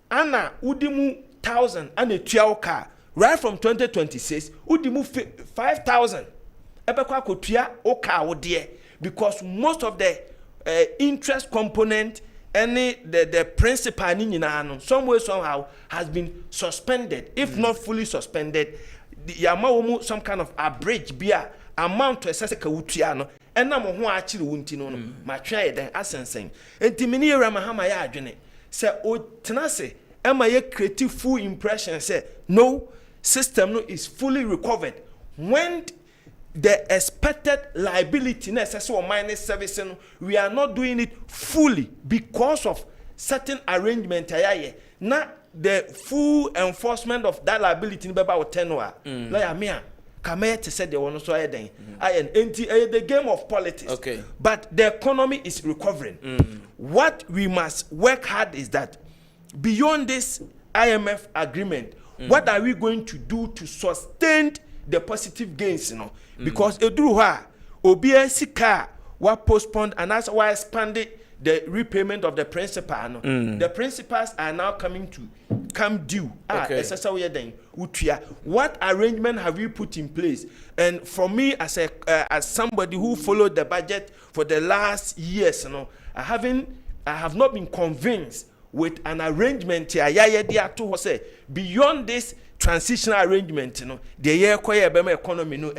ana udimu 1,000 ana tua car right from 2026 udimu 5,000 ebekwa akotua oka wode because most of the interest component any the principal ni nyina no some way somehow has been suspended if not fully suspended yama some kind of average bia amount to assess ka wutua no ena mo ho a kire wunti no ma twa ye den asensen entimini yera mahama ya adwene se o tenase ema ye create full impression say no system no is fully recovered when the expected liability necessary or minus servicing we are not doing it fully because of certain arrangement na the full enforcement of that liability in baba 10 lawyer mea Kamete said they want to say the game of politics. Okay. But the economy is recovering. What we must work hard is that beyond this IMF agreement, what are we going to do to sustain the positive gains? Because edruha obia sika what postponed and that's why expanded the repayment of the principal. No? The principals are now come due. Okay. What arrangement have you put in place? And for me, as somebody who followed the budget for the last years, I have not been convinced with an arrangement beyond this transitional arrangement, the year economy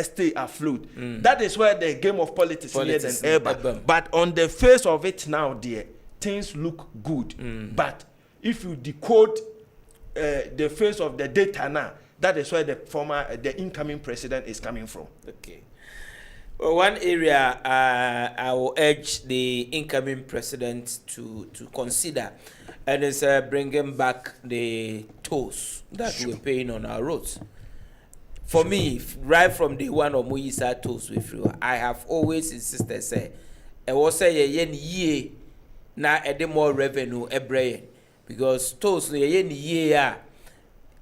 stay afloat. That is where the game of politics is ever. But on the face of it now, dear, things look good. But if you decode the face of the data now, that is where the incoming president is coming from. Okay. Well, one area I will urge the incoming president to consider, and is bringing back the tolls that we're paying on our roads. For me, right from day one of Moisa tolls with you, I have always insisted, say, I was say ye na ede more revenue every, because tolls ye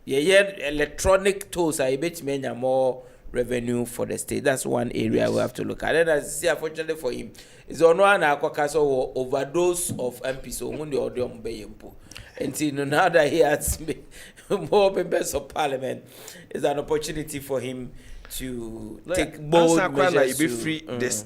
electronic tolls are a bit more revenue for the state. That's one area we have to look at. And as see, unfortunately for him, is on one overdose of MPs. So when the audio mbayempo, and now that he has more members of parliament, is an opportunity for him to take bold measures to be free this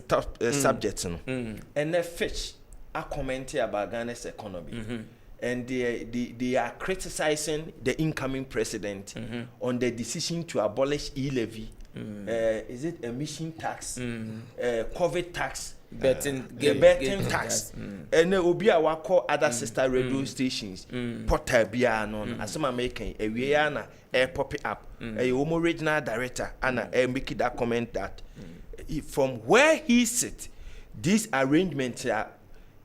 subject. And the Fitch are commenting about Ghana's economy. And they are criticizing the incoming president on the decision to abolish e-levy. Is it emission tax, COVID tax, betting tax, and there will be our call other sister radio stations, Porter Bianon, as some American, a Rihanna, a poppy up, a homo regional director, and a making that comment that from where he sits, this arrangement,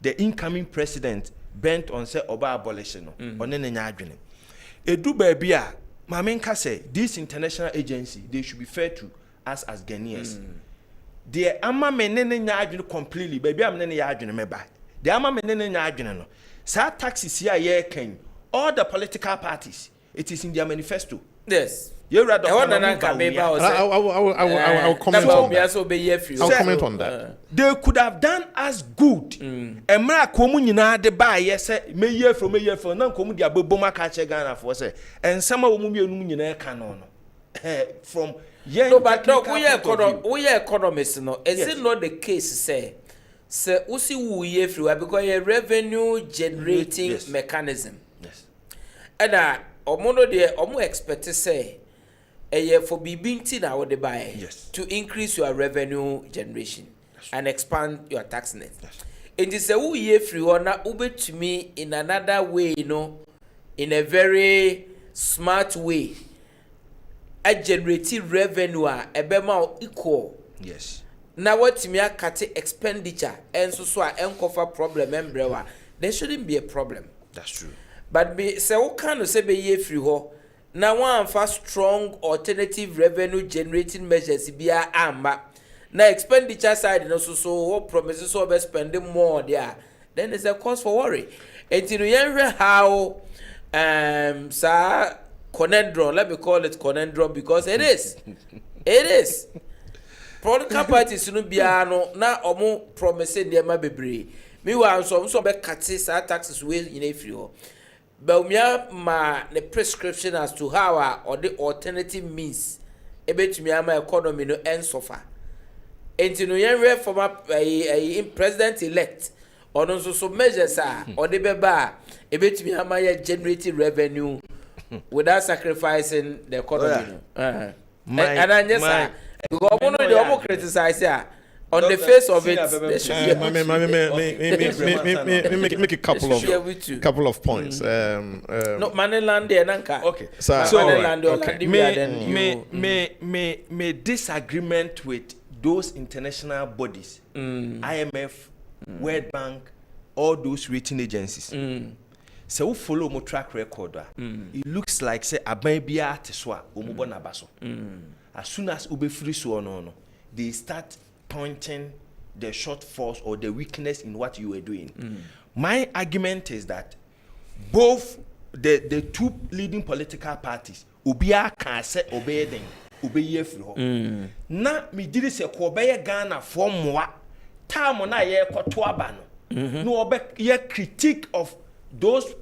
the incoming president bent on say oba abolition, on any adrenaline. A do baby. Mamenka say this international agency, they should be fair to us as Ghanaians. The ama menene nya completely, baby am nene ya adwene meba. The ama menene nya adwene no. Sa taxes here can all the political parties. It is in their manifesto. Yes. I'll comment on that. They could have done us good. Emra komu nyina de ba yese me year from nan komu dia boboma ka che Ghana for say and some of mu mienu nyina ka no from no, but no, we are economists, no. Is it not the case, say usi wu ye free because a revenue generating mechanism. Yes. And omono de omo expect to say for bibinti na wode buy to increase your revenue generation and expand your tax net. And this wu ye free na ube to me in another way, in a very smart way. A generating revenue ebema equal. Yes. Now what me a cut expenditure and so cover problem embrewa. There shouldn't be a problem. That's true. But be say what kind of say be ye free ho. Now one for strong alternative revenue generating measures be a amba. Now expenditure side no so what promises so be spending more there. Then there's a cause for worry. And you know how sir conundrum, let me call it conundrum because it is. It is. Political parties no biano na omo promising dem bebre. Meanwhile so be cut taxes we in free ho. But ma the prescription as to how or the alternative means ebetumi ama economy no ensuffer. Enti no yen former president elect or so measures or the beba ebetumi ama generating revenue without sacrificing the economy. And I just because one of the almost criticize on the face of it. Make a couple of points. No Maniland there, Nanka. Okay. May disagreement with those international bodies, IMF, World Bank, all those rating agencies. So we follow my track record. It looks like say abaya teswa omubo na baso. As soon as ube free so no, they start pointing the shortfalls or the weakness in what you were doing. My argument is that both the two leading political parties ubia can say obey them, obey free. Na me did say ko obey Ghana for moi time na ye koto aba no no obe ye critique of those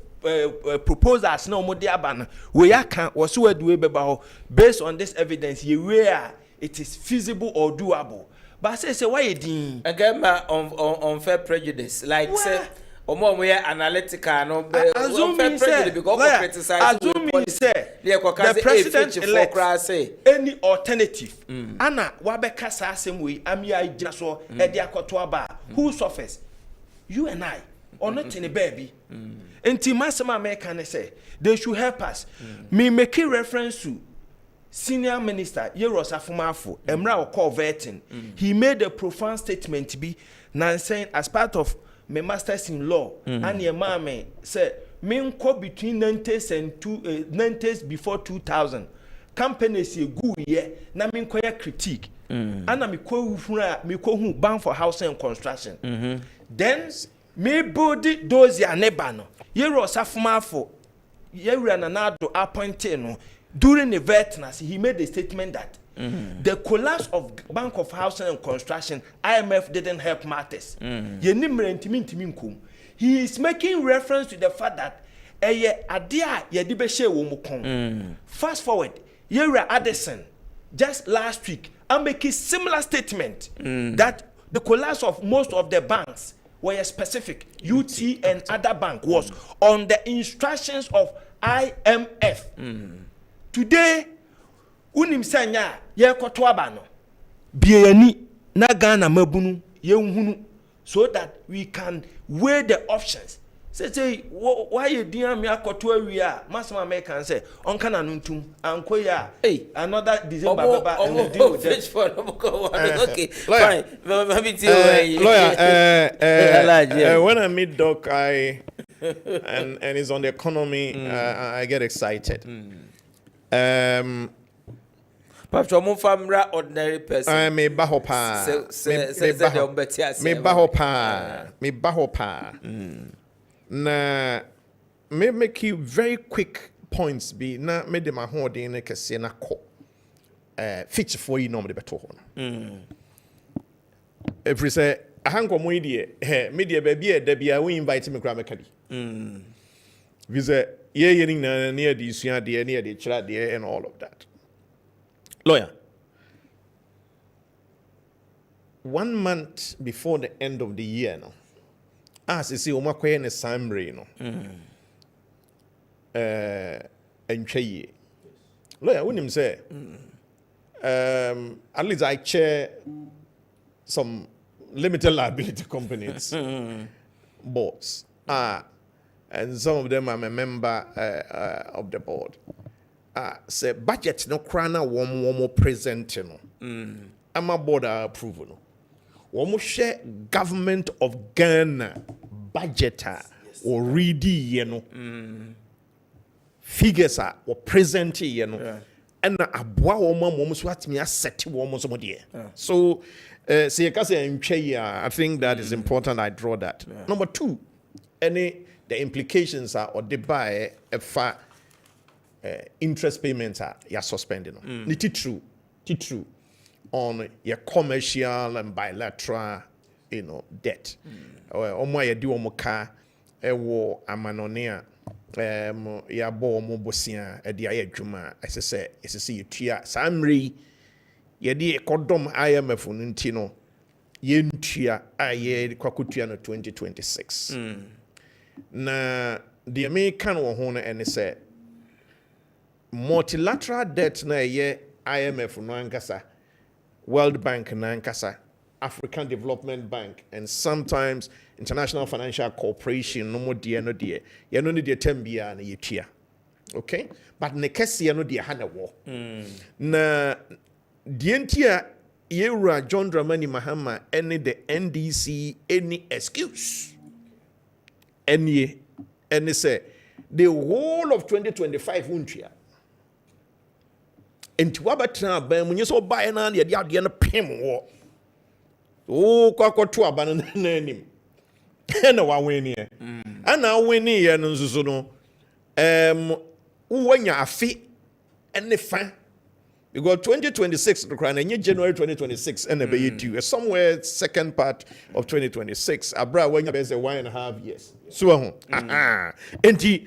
proposals na omo de aba no we aka wo so adu beba ho based on this evidence ye where it is feasible or doable but say why din again unfair prejudice like say omo we analytical no unfair prejudice because criticize the president elect any alternative ana wabeka sa asem we amia igina so e de akoto aba who suffers you and I or not in a baby enti masema America ne say they should help us me make reference to Senior Minister Yeros Afumafo Emra Oko vetting he made a profound statement be now saying as part of my masters in law and your mama say me between 90s and 90s before 2000 companies ye go ye na me critique and me hu ban for housing and construction then me body those ya neighbor no Yeros Afumafo Yewura Nanado appointed no during the vetness, he made a statement that the collapse of Bank of Housing and Construction, IMF didn't help matters. He is making reference to the fact that fast forward, Yera Addison, just last week, I'm making similar statement that the collapse of most of the banks were specific. UT and other bank was on the instructions of IMF. Today, unim sanya ye koto aba no biani na Ghana mabunu ye nhunu so that we can weigh the options. Say why you din me akoto awi a masama American say on kana nuntum anko ya another December baba and deal with it. Okay, fine. Lawyer, when I meet Doc, and it's on the economy, I get excited. Perhaps one family ordinary person. I me bahopa. Me bahopa. Na me make you very quick points be na me de my hold in a kese na ko. Feature for you normally beto ho. If we say ahanko mo idie, media baby e da bia we invite me kra mekadi. We say ye na near the suya de near the chira de and all of that. Lawyer, 1 month before the end of the year no. As you see omakwe ne samre no. Entwe lawyer wonim say at least I chair some limited liability companies boards. And some of them I'm a member of the board. Say budget no krana one present no. I'm a board approval no. One share government of Ghana budget or ready you know. Figures are or present you know. And abwa woman swat me asset woman some dear. So say I think that is important. I draw that. Number 2, the implications are or they buy interest payments are you're suspending. It's true on your commercial and bilateral, debt. Or more you do omoka ewo amanonia ya bo mo bosia e dia adwuma ese you tua samri ye de ekodom IMF no ntino ye ntua aye kwakotua no 2026. Na the American wo ho no ene say multilateral debt na ye IMF no ankasa, World Bank na ankasa, African Development Bank, and sometimes International Financial Corporation no more dear no dear. You no need the tembia na yetia. Okay? But nekesi no dear hana wo. Na dientia Yewura John Dramani Mahama any the NDC any excuse. Any say the whole of 2025 wuntia. Enti wabatra ba munye so bae na de ade na pem wo. O kwakoto aba na nanim. Na wa weni e. Ana weni ye no nsusu no. Wanya afi ene fa Because 2026, January 2026, and due somewhere second part of 2026. Abra when you say 1.5 years. So, and you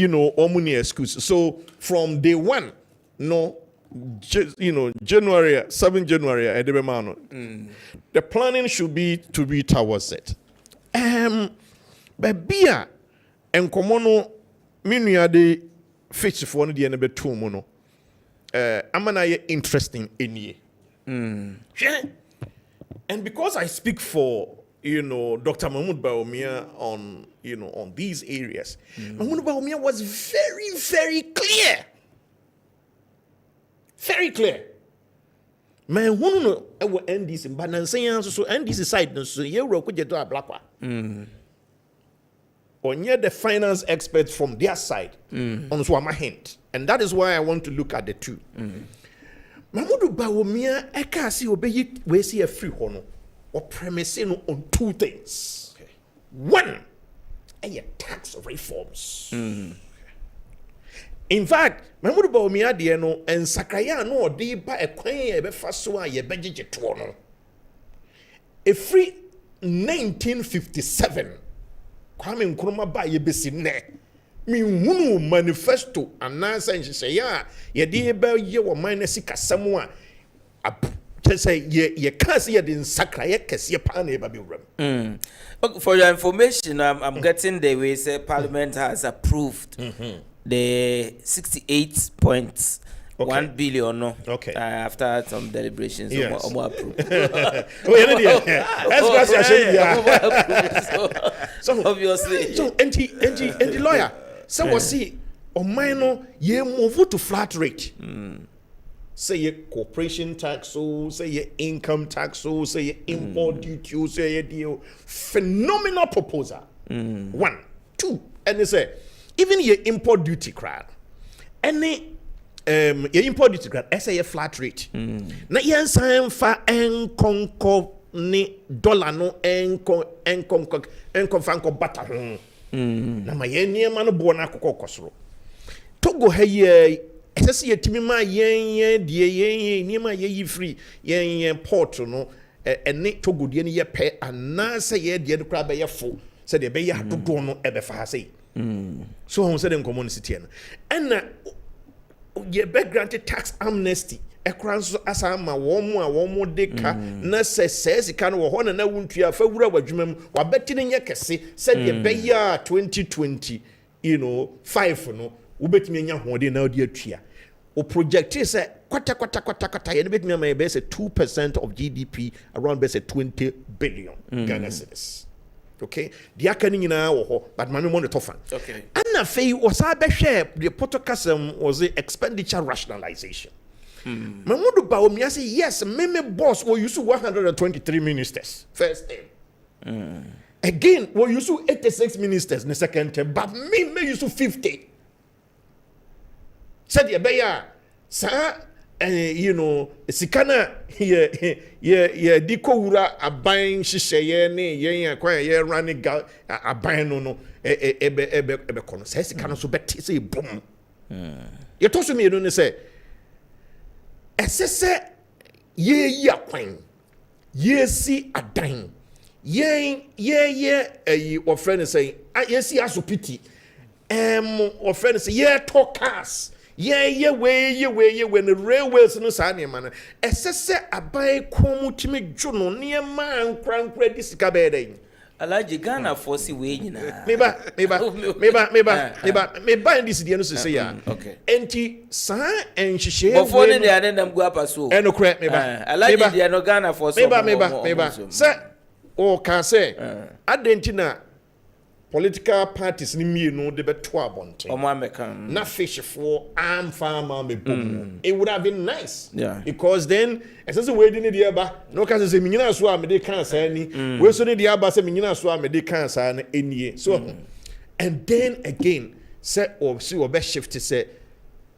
know, omuni excuse. So from day one, no, January 7 January, the planning should be to be towards it. But beer and komono minua de fish for the end of 2 mono. I'm interesting in ye. And because I speak for Dr. Mahmoud Bawumia on on these areas, Mahmoud Bawumia was very, very clear. Very clear. My one will end this in Banansayan, so end this side, so you will get to a black one. Or near the finance experts from their side, on Swama hint. And that is why I want to look at the two. Mahmoud Bawumia, I can't see obey we see a free honor or premising on 2 things. Okay. One, a tax reforms. In fact, Mahmoud Bawumia dieno and Sakaya no de ba a quay be faso ye beje tono. A free 1957. Kwame Nkrumah ba ye besi ne. Mi hunu manifesto anansa nhyehyɛ ye de ba ye wo minus kasam a say ye can't ye din sakra ye kese pa na ba be wram. Okay, for your information, I'm getting the way say Parliament has approved the 68.1 billion. No. Okay. After some deliberations, yes. approved. So obviously. So and the lawyer. So was see Omino ye move to flat rate. Say ye corporation tax, so say ye income tax, so say ye import duty, say ye deal. Phenomenal proposal. 1, 2, and they say even ye import duty crowd. Any ye import duty crowd, say a flat rate. Na yen sign fa enkonko ni dollar no enkonko fanko bata. Na ma yen niema no bo na akokɔ kɔsoro. Togo ha ye esese yetimi ma yen die yen niema ye yi free yen port no ene Togo die ne ye pɛ anase ye die de kra be ye fo se de be ye adodo no e be fa ha sei. So hon se de nkomo no sitie no. Ena ye be granted tax amnesty ekranso asama wo de ka na se sika no wo ho na wuntua fa wura wadwumam wa beti ne nye kese se de be ya 2020 5 no wo betimi nya hode na odi atua o project say kwata ye betimi ma be say 2% of GDP around be say 20 billion Ghana cedis. Okay, the akani nyina wo ho but mame mo no tofa. Okay, ana fei was abehwe the protocol was the expenditure rationalization. Mahmoud Bawumia say yes, meme boss will use 123 ministers first term. Again, we use 86 ministers in the second term, but me use 50. Said ye beya, sir, sikana ye diko wura aban hyehyeye ne ye kwa ye running aban no ebe kono. Say sikana so beti say boom. Ye to so me no say esese ye akwan ye si adan ye o friend say ye si asopiti o friend say ye to cars ye when the railways no sa ne man esese abai komutimi dwono ne ma ankrankra disika be den Alaji Ghana for si we nyina. Meba in this dia no say ya. Okay. Enti sa enhihye But for the dey dem go apaso. Eno correct meba. Alaji dia no Ghana for so. Meba. Say o can say adentina political parties ni mienu de beto abonte. Omo American. Na fish for am farmer me boom. It would have been nice. Yeah. Because then essence we dey dey ba no can say minyina so am dey kan sa ni. We so dey ba say minyina so am dey kan sa na enie. So and then again say or see we be shift say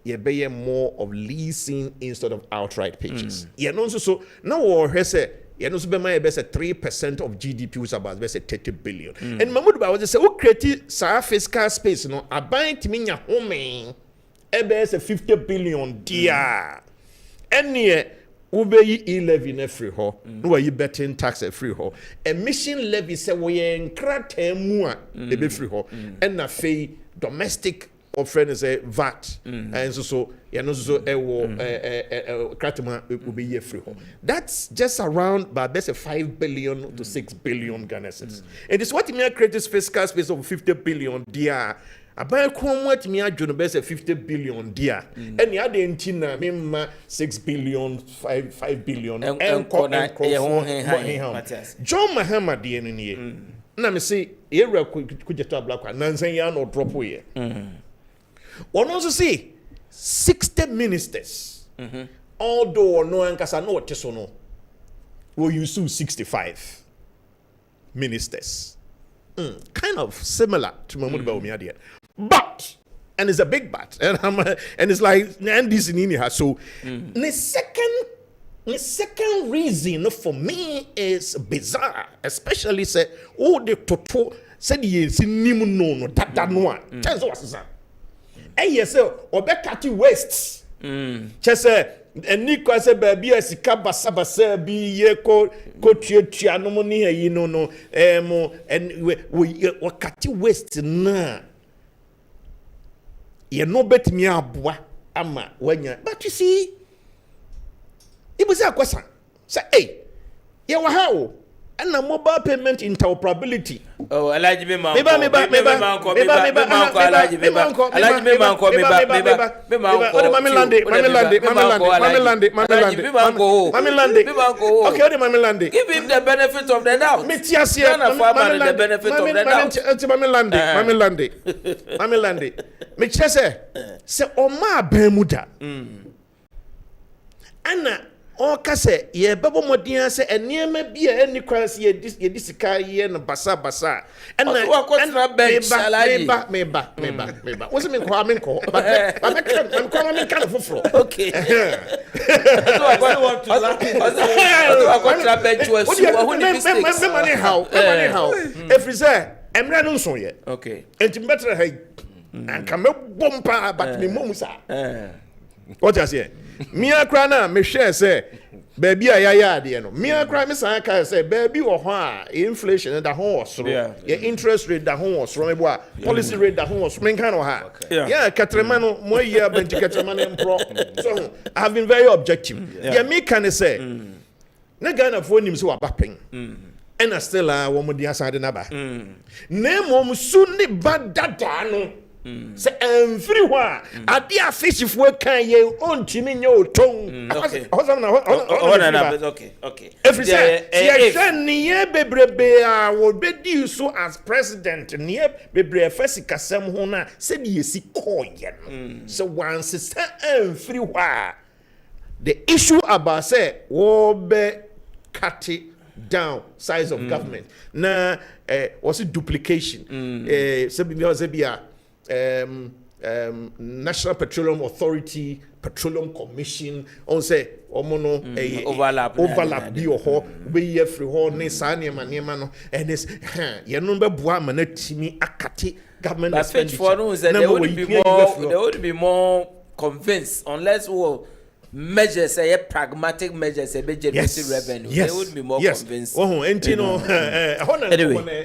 ye be more of leasing instead of outright purchase. Yeah no so now we say you know, so be 3% of GDP was about 30 billion. And Mahmoud Bawumia say, "O create sa fiscal space no aban timi nya home ebe se 50 billion dia ene ubeyi e-levy na free ho no wa yi betting tax free ho emission levy se wo ye nkrata mu a ebe free ho na fei domestic of friends say VAT and so you know so kratuma ubeyi free ho. That's just around but that's a 5 billion to 6 billion Ghana cedis. It is what me create this fiscal space of 50 billion dia aban kron what me adwo no be say 50 billion dia and ya de ntina me ma 6 billion 5 billion and John Mahama de no nie na me say area kujeto ablakwa nansan ya no drop here one also say 60 ministers although no ankasa no teso no will you sue 65 ministers kind of similar to Mahmoud Bawumia there. But, and it's a big but, and it's like, and this in India. So, the second reason for me is bizarre, especially say, oh, the toto said yes, nimu no, that no, chance was that. And yes, obekati wastes. Just say, and Nico said, baby, as a cabasa be ye ko tia no money, you know, no, and we wakati waste na. You no bet me abwa ama wanya. But you see, it was a question. Say, hey, you were how? And a mobile payment interoperability. Oh, I like me, man. Give him the benefit of the doubt. The benefit of the doubt. Me chese se oma bemuda. Ana o ka se ye bebo modin se enema bia eni kwase ye disika ye no basa and meba what's me kwa me ko but I'm kind of fufro okay how if is emra no so ye okay enti better hay and come bomba but me momusa what you say me akra na me share say baby ayaya de no me akra me san ka say baby wo ho a inflation da ho osoro your interest rate da ho osoro me bo a policy rate da ho osoro me kan no ha yeah katrema no mo year banti katrema no impro so I have been very objective yeah me can say na Ghana for nim so abapen and I still wo mo di asade na ba na mom su ni badada no say everywhere ade afishifo kan ye ontimi nye oton okay every say ye niye bebrebe a wo bedi so as president niye bebre fasi kasem ho na say ye si koye no so once say everywhere the issue about say wo be cut it down size of government na was it duplication say bia National Petroleum Authority, Petroleum Commission, on say omono overlap bi ho be ye free ho ne sa ne ma no and this ye no be boa ma na timi akate government expenditure there would be more convinced unless measures pragmatic measures be generating revenue they would be more convinced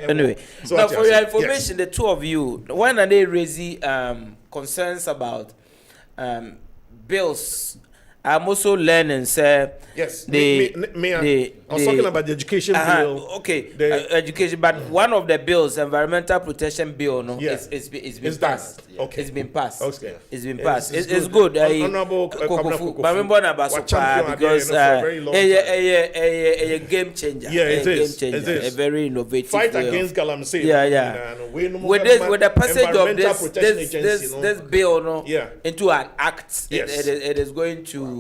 anyway so now for your information the two of you when are they raising concerns about bills I'm also learning say I was talking about the education bill education but one of the bills environmental protection bill it's been passed it's been passed it's good honorable because a game changer a very innovative fight against galamsey with the passage of this bill into an act it is going to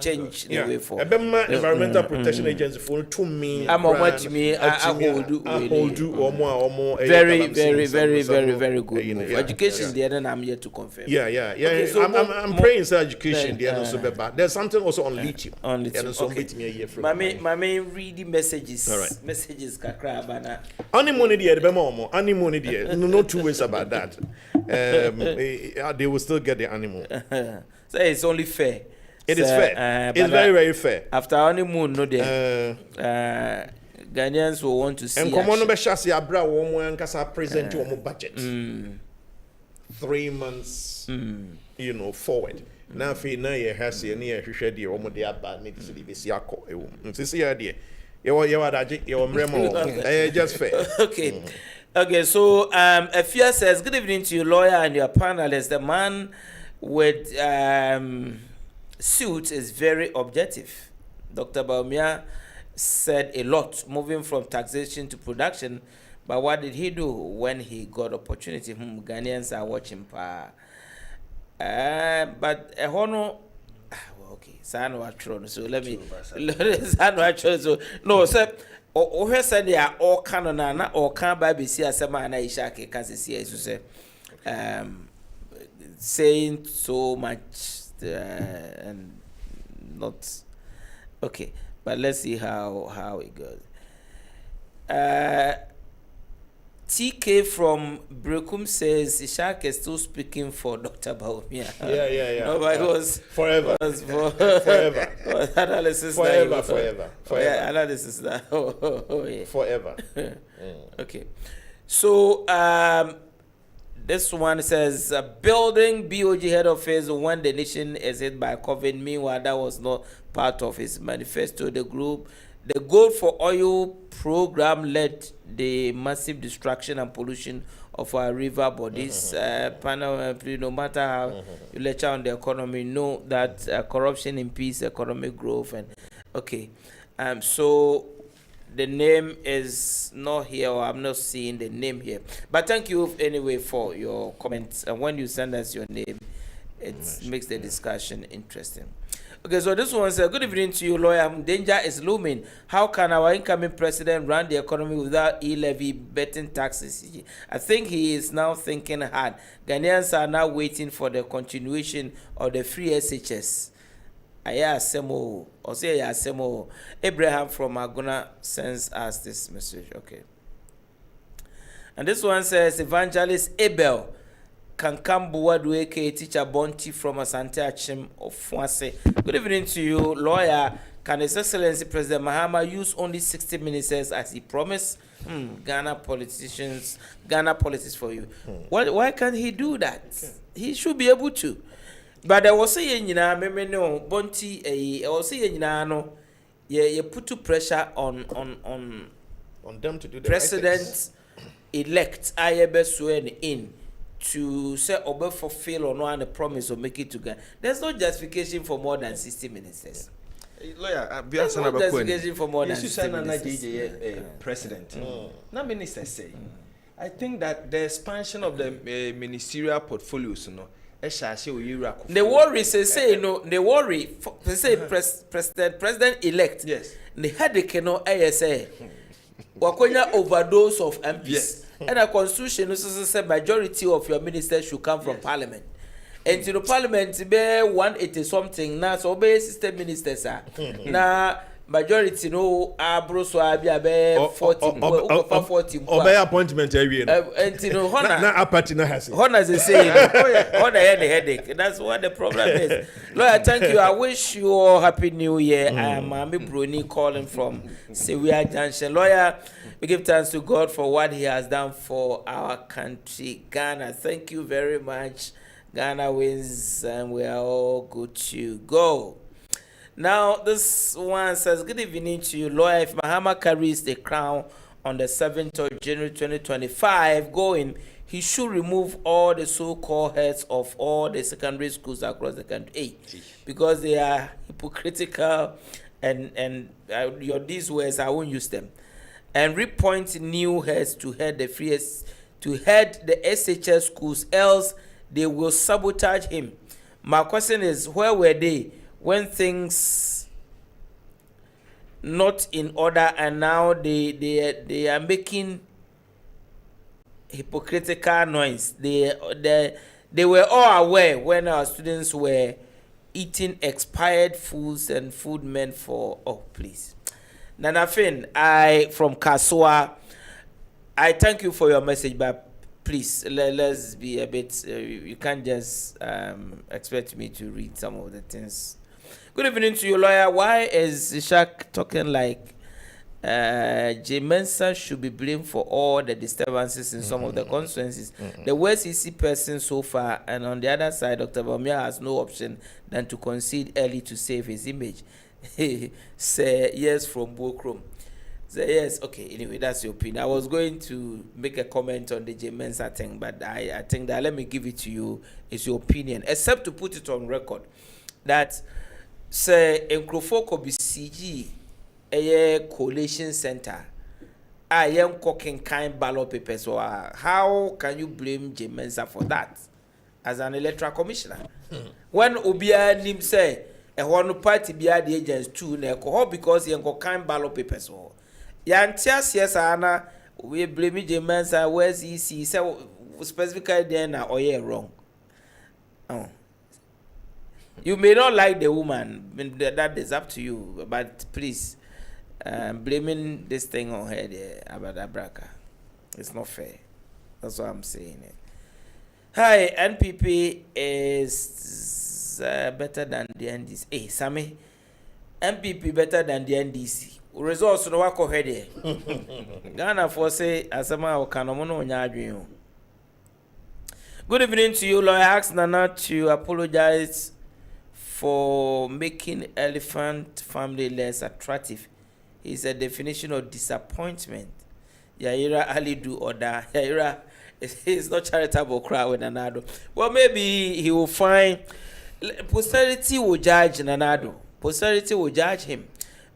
change the way for. Environmental Protection Agency for to me. I'm hold very good move. Education the other I'm here to confirm. Okay, so I'm praying for education the also be bad. There's something also on lithium. Mommy reading messages. All right. Messages kakra bana. Honeymoon there be more. Honeymoon there. No two ways about that. They will still get the animal. So it's only fair. It is fair. It's very, very fair. After honeymoon, no there. Ghanaians will want to see. And come on, be chassis abra one kasa present to budget. 3 months, forward. Now, if you has near hwehwe de omo de aba need to be see akọ ewo. Nsisi ya de. Just fair. Okay. Okay, so Afia says, good evening to you, lawyer and your panelists. The man with suit is very objective. Dr. Baumia said a lot, moving from taxation to production. But what did he do when he got opportunity? Ghanaians are watching. But Hono, okay, so let me. So no, sir. Ohe said they are all canon na or can by BC as a man Ishaki Cassis, as you say, saying so much and not okay. But let's see how it goes. TK from Brekum says Ishak is still speaking for Dr. Baumia. Yeah. Nobody was forever. Forever. Analysis. Forever. Yeah, analysis that. Yeah. Forever. Okay. So this one says building BOG head office when the nation is hit by COVID. Meanwhile, that was not part of his manifesto. The goal for oil program led the massive destruction and pollution of our river bodies. No matter how you lecture on the economy, know that corruption impedes economic growth. And okay, so the name is not here, or I'm not seeing the name here. But thank you anyway for your comments. And when you send us your name, it makes the discussion interesting. Okay, so this one says, good evening to you, lawyer. Danger is looming. How can our incoming president run the economy without e-levy betting taxes? I think he is now thinking hard. Ghanaians are now waiting for the continuation of the free SHS. Abraham from Aguna sends us this message. Okay. And this one says, Evangelist Abel Kankambuwadweke, teacher Bonti from Asante Achim of Fwase. Good evening to you, lawyer. Can His Excellency President Mahama use only 60 ministers as he promised? Ghana politics for you. Why can't he do that? Okay. He should be able to. But I was saying, no, Bonti, I was saying, no, you put pressure on them to do the president elect Ayebe Suen in. To say Obe fulfill or not the promise or make it to Ghana. There's no justification for more than 60 ministers. Lawyer, there's no justification for more than 60 ministers. President. Now ministers say, I think that the expansion of the ministerial portfolios, the worry say president elect. Yes. The headache no ASA. Wakonya overdose of MPs. Yes. And a constitution says majority of your ministers should come from parliament. And to the parliament be 180 something now, so be system ministers are now majority no abroso abi 40 obey appointment every and you know na party na has honor they say honor the headache. That's what the problem is. Lord, thank you. I wish you all happy new year. I'm Mami Bruni calling from Sewia Junction. Lawyer, we give thanks to God for what he has done for our country, Ghana. Thank you very much. Ghana wins and we are all good to go. Now, this one says, good evening to you, lawyer. If Mahama carries the crown on the 7th of January 2025 going, he should remove all the so-called heads of all the secondary schools across the country. Because they are hypocritical and these words, I won't use them. And reappoint new heads to head the SHS schools, else they will sabotage him. My question is, where were they when things not in order, and now they are making hypocritical noise. They were all aware when our students were eating expired foods and food meant for. Oh, please, Nanafin, from Kasua, I thank you for your message, but please let's be a bit. You can't just expect me to read some of the things. Good evening to you, lawyer. Why is Ishak talking like J. Mensah should be blamed for all the disturbances in some of the constituencies? The worst EC person so far, and on the other side, Dr. Bamia has no option than to concede early to save his image. Say yes from Bokrom. Say yes. Okay, anyway, that's your opinion. I was going to make a comment on the J. Mensah thing, but I think that let me give it to you. It's your opinion, except to put it on record that say Nkrofo Kobi CG a coalition center I am cooking kind ballot papers. So how can you blame J. Mensah for that as an electoral commissioner? When Obia Nim say a one party be the agents too because he got kind ballot papers. So Yantias yes Anna we blame J. Mensah where's he say specifically then or yeah wrong. Oh. You may not like the woman, that is up to you, but please, blaming this thing on her there, Abadabraka, it's not fair. That's what I'm saying. Hi, NPP is better than the NDC. Hey, Sammy, NPP better than the NDC. Results no work over there. Ghana for say, Asama Okanomono Nyadriyo. Good evening to you, lawyer. Ask Nana to apologize for making elephant family less attractive. It's a definition of disappointment. Yaira Ali do order. Yaira is not charitable crowd with Nanado. Well, maybe he will find posterity will judge Nanado. Posterity will judge him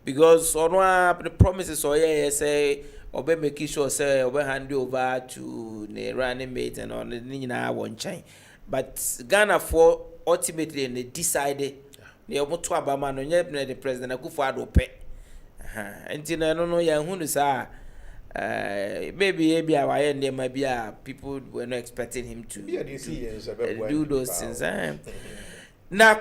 because on one the promises or say obe making sure say obe hand over to the running mate and on the Nina one chain. But Ghana for ultimately they decided they almost to Obama no nyɛ the president Akufo-Addo pɛ until I don't know ya who say maybe our end maybe people were not expecting him to do those things. Now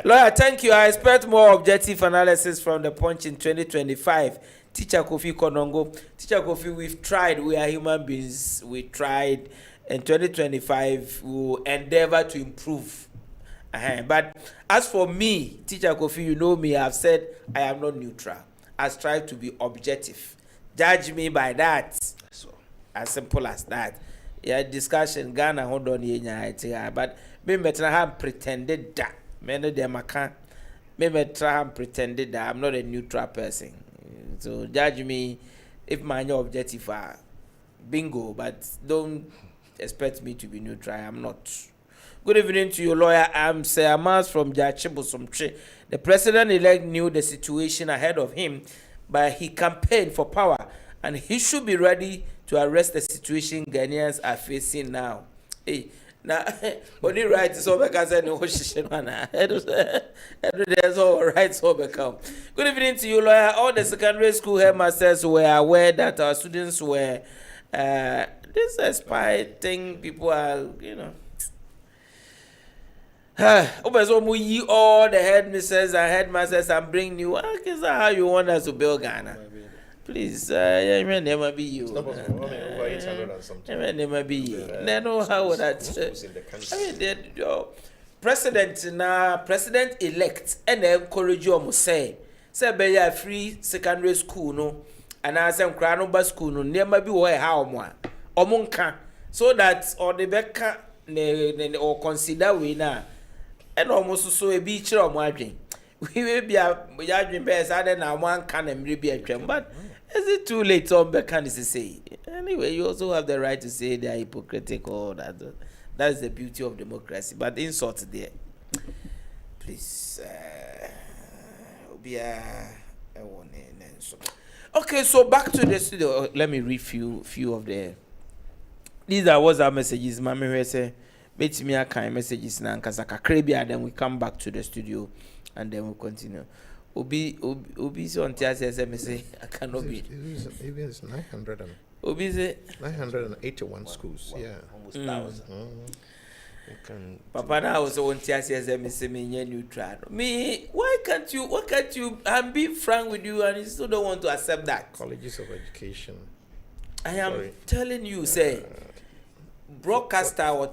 Lawyer, thank you. I expect more objective analysis from the Punch in 2025. Teacher Kofi Konongo. Teacher Kofi, we've tried. We are human beings. We tried. In 2025, we will endeavor to improve. But as for me, Teacher Kofi, you know me, I've said I am not neutral. I strive to be objective. Judge me by that. So, as simple as that. Yeah, discussion, Ghana, hold on, but maybe I have pretended that. Many of them can't. Maybe I have pretended that I'm not a neutral person. So judge me if my objective are bingo, but don't expect me to be neutral. I am not. Good evening to you, lawyer. I'm Sir Amas from Jachibosomtre. The president-elect knew the situation ahead of him, but he campaigned for power, and he should be ready to arrest the situation Ghanaians are facing now. Hey, now, only right is over because I know there's all right so become. Good evening to you, lawyer. All the secondary school headmasters were aware that our students were this expired thing. People are, all the headmasters and headmasters and bring new. Is that how you want us to build Ghana? Please, it may never be you. It may never be you. Then how would that? President-elect, and encourage you to say be a free secondary school no, and I say crown bus school no, never be where how more omunka, so that or the becca or consider we now, and almost so a beach or margin. We will be a judging best other than one can and maybe a gem, but is it too late on Beckham to say? Anyway, you also have the right to say they are hypocritical. That's the beauty of democracy. But insult there. Please. Okay, so back to the studio. Let me read few of the. These are WhatsApp messages. Mami say, Meet me a kind messages now, because then we come back to the studio and then we'll continue. Obi so on say I cannot be. Even it's 900 and Obi say 981 schools. Yeah. Almost 1,000. Papa now also on TSS say me neutral. Me, why can't you I'm being frank with you and you still don't want to accept that? Colleges of education. I am telling you, say broadcaster or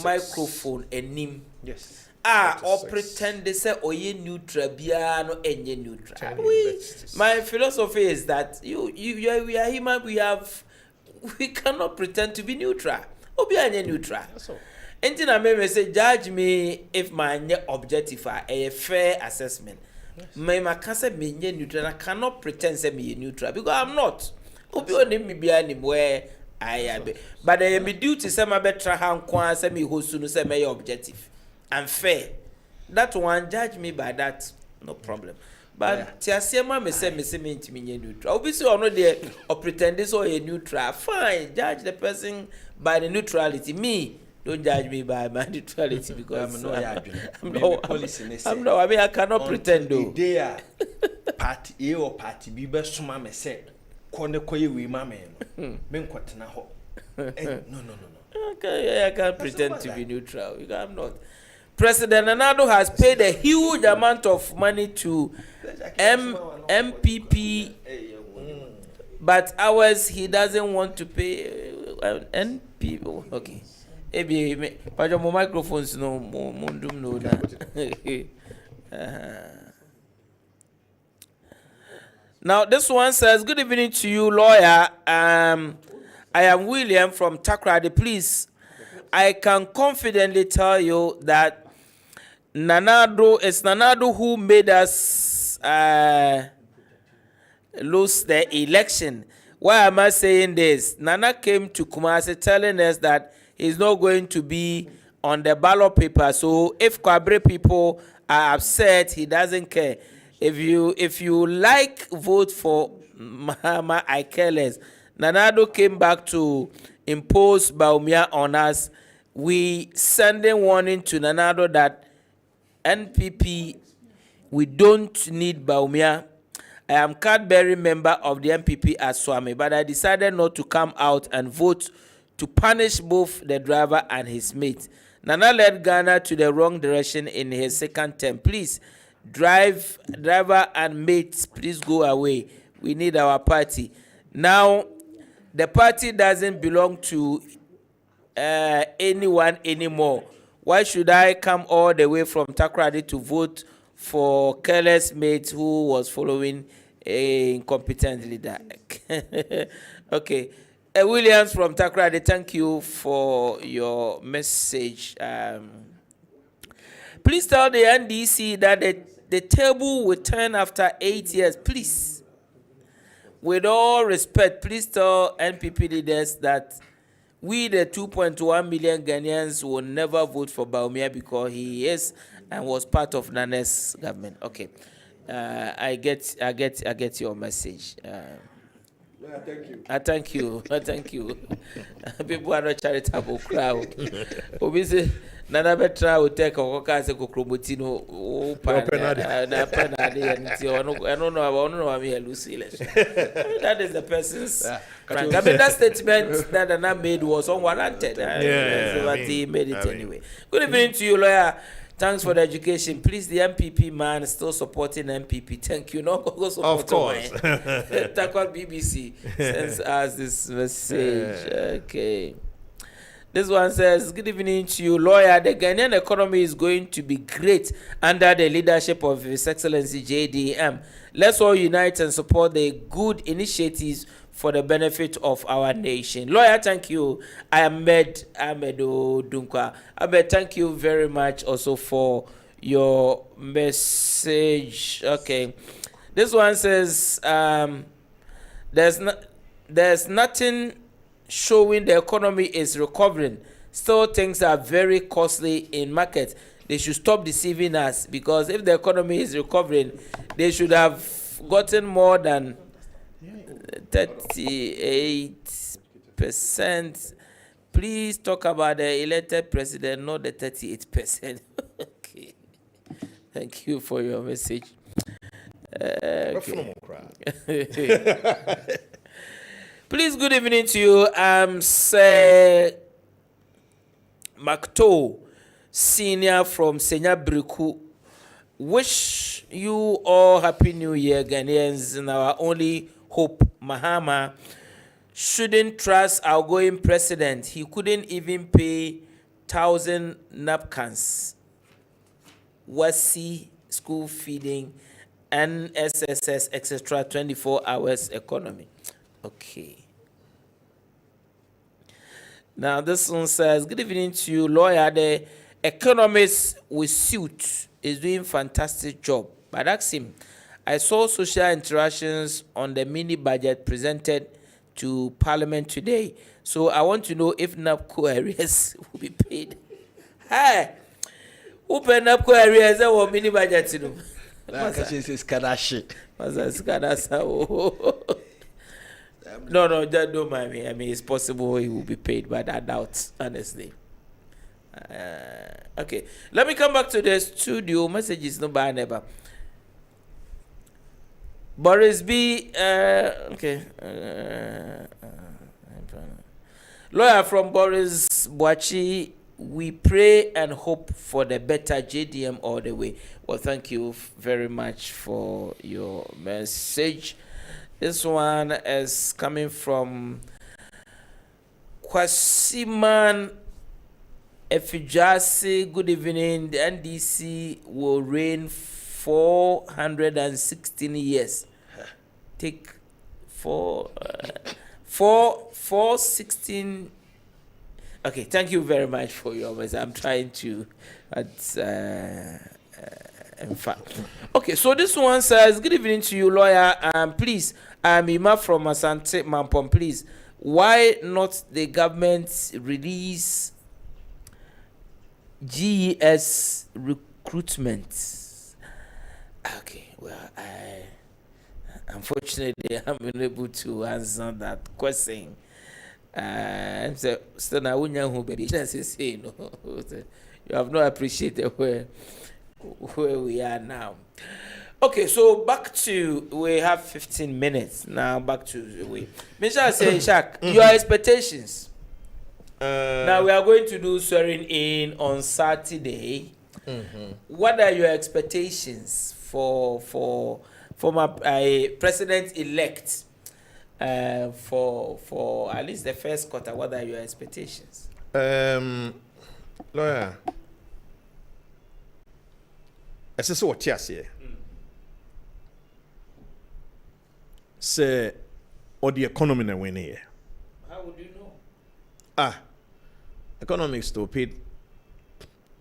microphone and him. Yes. Or pretend they say oye neutral biano enye neutral. Universities. My philosophy is that we are human, we cannot pretend to be neutral. Obi anye neutral. That's all. Anything I may say, judge me if my objective are a fair assessment. My cancer me neutral. I cannot pretend say me neutral because I'm not. Obi oni me be anywhere I am. But I am due to say my better hand kwa say me who soon say my objective. I'm fair. That one judge me by that, no problem. But Tiasiema me say me neutral. Obviously or not there or pretend this or a neutral. Fine, judge the person by the neutrality. Me, don't judge me by my neutrality because I'm no. I mean I cannot pretend though. They are party A or party B. Best summa me say. Kone koye we mama no. Men kwatena ho. No. Okay, I can't pretend to be neutral. I'm not. President Nana has paid a huge amount of money to MPP, but ours he doesn't want to pay. NP. Okay. But your microphones no mundum no that. Now this one says, "Good evening to you, lawyer. I am William from Takrady. Please, I can confidently tell you that Nanado who made us lose the election. Why am I saying this? Nana came to Kumasi telling us that he's not going to be on the ballot paper. So if Kwabre people are upset, he doesn't care. If you like, vote for Mahama, I care less. Nanado came back to impose Baumia on us. We sending warning to Nanado that NPP, we don't need Baumia. I am card-bearing member of the NPP as Swami, but I decided not to come out and vote to punish both the driver and his mate. Nana led Ghana to the wrong direction in his second term. Please, driver and mates, please go away. We need our party. Now, the party doesn't belong to anyone anymore. Why should I come all the way from Takrady to vote for careless mate who was following a incompetent leader? Okay. Williams from Takrady, thank you for your message. Please tell the NDC that the table will turn after 8 years. Please. With all respect, please tell NPP leaders that we, the 2.1 million Ghanaians, will never vote for Baumia because he is and was part of Nana's government. Okay, I get your message. Thank you. Thank you. People are not charitable crowd. Obviously, Nana Betra will take a walk as a cokrobotino. I don't know. I'm here, Lucy. That is the person's. I mean, that statement that Nana made was unwarranted. But he made it anyway. Good evening to you, lawyer. Thanks for the education. Please, the MPP man is still supporting MPP. Thank you. No, of course. Takwa BBC sends us this message. Okay. This one says, good evening to you, lawyer. The Ghanaian economy is going to be great under the leadership of His Excellency JDM. Let's all unite and support the good initiatives for the benefit of our nation. Lawyer, thank you. Ahmed Dunkwa. Ahmed, thank you very much also for your message. Okay. This one says, there's nothing showing the economy is recovering. Still things are very costly in market. They should stop deceiving us, because if the economy is recovering, they should have gotten more than 38% Please talk about the elected president, not the 38%. Okay. Thank you for your message. Okay. Please, good evening to you. I'm Sir Makto, senior from Senya Briku. Wish you all happy new year, Ghanaians, and our only hope, Mahama, shouldn't trust our outgoing president. He couldn't even pay 1,000 napkins. WASI, school feeding, NSSS, etc. 24 hours economy. Okay. Now this one says, good evening to you, lawyer. The economist with suit is doing fantastic job. But ask him, I saw social interactions on the mini budget presented to Parliament today. So I want to know if NAPCO areas will be paid. Hey, open NAPCO areas or mini budget? No, don't mind me. I mean, it's possible he will be paid, but I doubt, honestly. Okay, let me come back to the studio. Messages no bad never. Boris B. Okay. Lawyer from Boris Boachi. We pray and hope for the better JDM all the way. Well, thank you very much for your message. This one is coming from Kwasiman Efijasi. Good evening. The NDC will reign 416 years. Take 416. Okay, thank you very much for your message. I'm trying to, in fact. Okay, so this one says, good evening to you, lawyer. Please, I'm Ima from Asante Mampom. Please, why not the government release GES recruitment? Okay, well, unfortunately, I'm unable to answer that question. So now we know who you have not appreciated where we are now. Okay, so back to, we have 15 minutes now. Back to we. Mr. Say, Shaq, your expectations. Now we are going to do swearing in on Saturday. What are your expectations for my president-elect? For at least the first quarter, what are your expectations? Lawyer, as I saw what you say, say, or the economy na win here. How would you know? Economics stupid.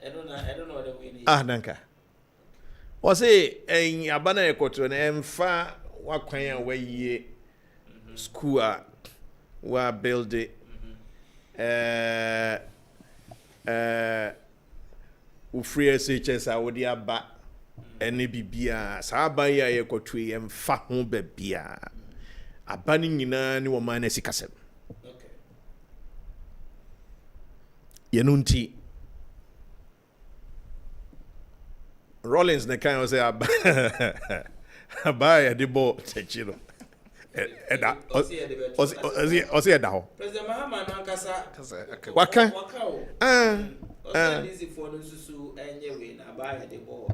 I don't know what the win is. Danka. Was it a abana ekoto na emfa wakwan we ye school wa build it free SHS a wodi aba ene bibia sa aba ya yekoto emfa ho babia aba ni nyina ni wo man na sikasem. Okay. Yenunti Rollins na kan o say aba ya de bo techiro Osi eda ho. President Mahama nankasa waka easy for no susu enye we na ba ya de bo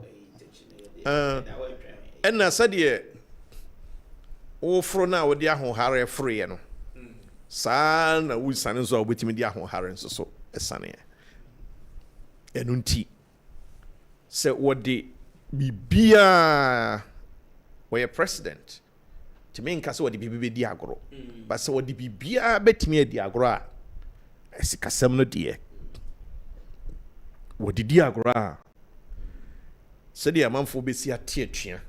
na sade wo fro na wo de ahohare free no saa na wo sane so obetimi de ahohare nso so esane enunti se wo de bibia we president to me nka se wodi bibi di agoro but se wodi bibia betimi adi agoro a esikasem no de wodi di agoro a se de amanfo besi ate atwea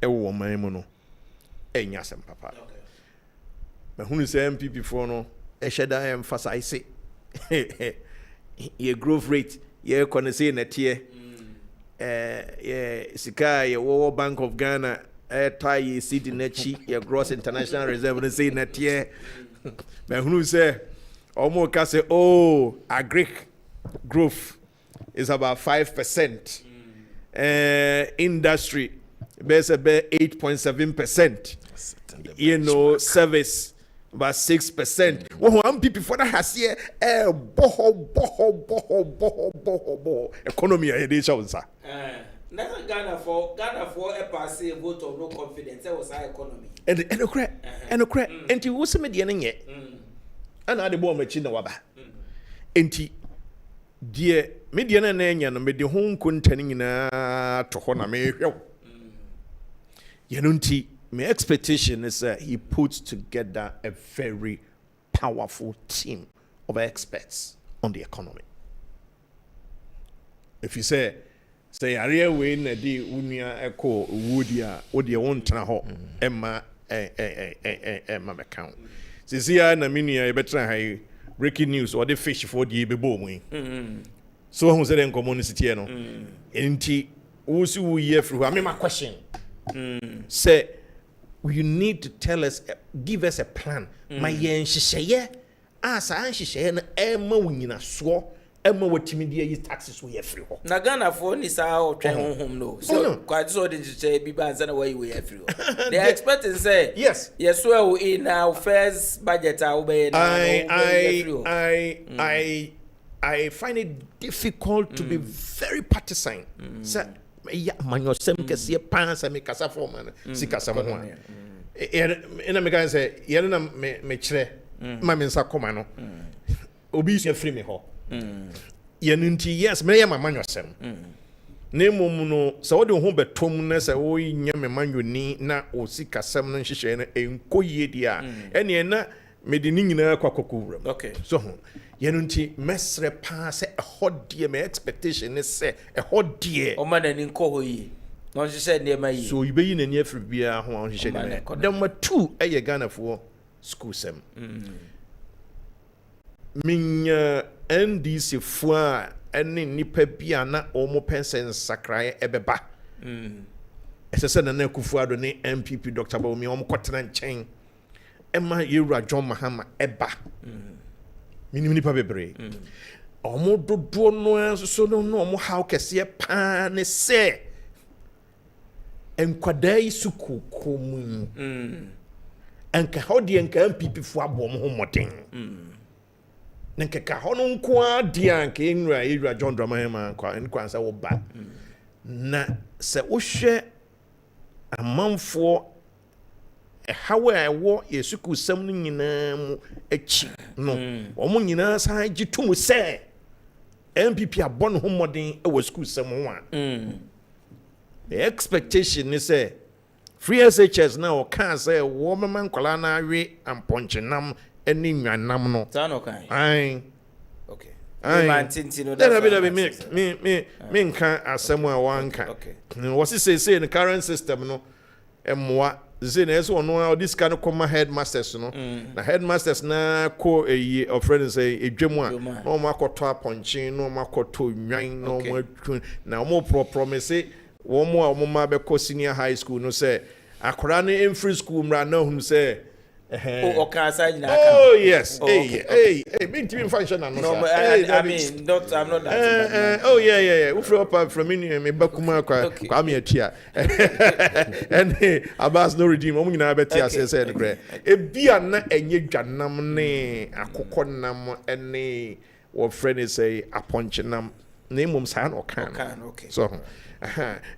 ewo man mu no enya sem papa me hunu se MPP for no eheda emphasize ye growth rate ye konese na tie sika ye wo Bank of Ghana tie city nachi ye gross international reserve na say na tie me hunu say Omo ka say, oh, agric growth is about 5%. Industry, there's about 8.7%. You know, service about 6%. Well, I'm people for that has here boho economy a day show sir. Ghana for a passive vote of no confidence. That was our economy. And you was me the enye. And I the bomb machine waba. Enti die mediana na enya no me de ho nkontani nyina to ho na me hwew. You know nti my expectation is that he puts together a very powerful team of experts on the economy. If you say area we na di unia eko wodia odia wontena ho emma emma account. Sisia na minia e betra hai breaking news or the fish for the bebo mu. So who say den community no. Enti wo si wo ye fru. I mean my question. Say you need to tell us, give us a plan. My yen shisheye, asa an shisheye na emma wunyina so, emma watimi die taxes we free ho. Na Ghana for ni sa o twen home no. So quite so the say bi banza na way we free ho. They expect to say yes. Yes well in our first budget I find it difficult to be very partisan. So ya manyo sem kese pansa me kasa for man sikasa mo ho ena me kan say ye na me kire ma me nsa koma no obi su free me ho ye nti yes me ya manyo sem na mom no so wo de ho betom na say wo nya me manyo ni na o sikasam no nhihye na enkoyie dia ene na me de ni nyina kwakokowura okay so ye nti mesre pa say a hot die me expectation is say a hot die o man ani nko ho yi no nhihye ne ma yi so you be yin ani afri bia ho nhihye ne number 2 eye Ghana for school sem minya NDC fo a ene nipa bia na o mo pension sakrae ebeba ese na na kufu ado ne MPP Dr. Baomi o mo kotena nchen Emma Yura John Mahama eba minimum nipa bebre omo dodo no so no omo how kese pa ne se enkwadai suku komu enka how de enka MPP fo abom ho moden nenka ka ho no nko ade anka Yura John Mahama kwa ansa wo ba na se wo hwe amanfo how I wo yesuku sam no nyina mu echi no omo nyina san gitumu se MPP abon ho modern e wo school sam ho a the expectation is say free SHS na o kan say wo mama nkola na awe amponchenam eni nwanam no tano kan ai okay man tinti no that be me nkan asem a wanka okay what say in the current system no emwa Zin is one of this kind of common headmasters, no. The headmasters na ko a friend say a jemwa. No mako to punching, no mako to nine, no more. Now more promise one more mabe ko senior high school no say. Akorane in free school mra no who say. Oh yes, hey, big team function and no, I mean, not, I'm not that. Oh yeah. We throw up from me bakuma kwa me atia. And Abbas no redeem. Omu nyina betia say no kre. E bia na enye dwanam ne akokonam ene wo friend say aponchenam. Na mum sa no kan. Okay. So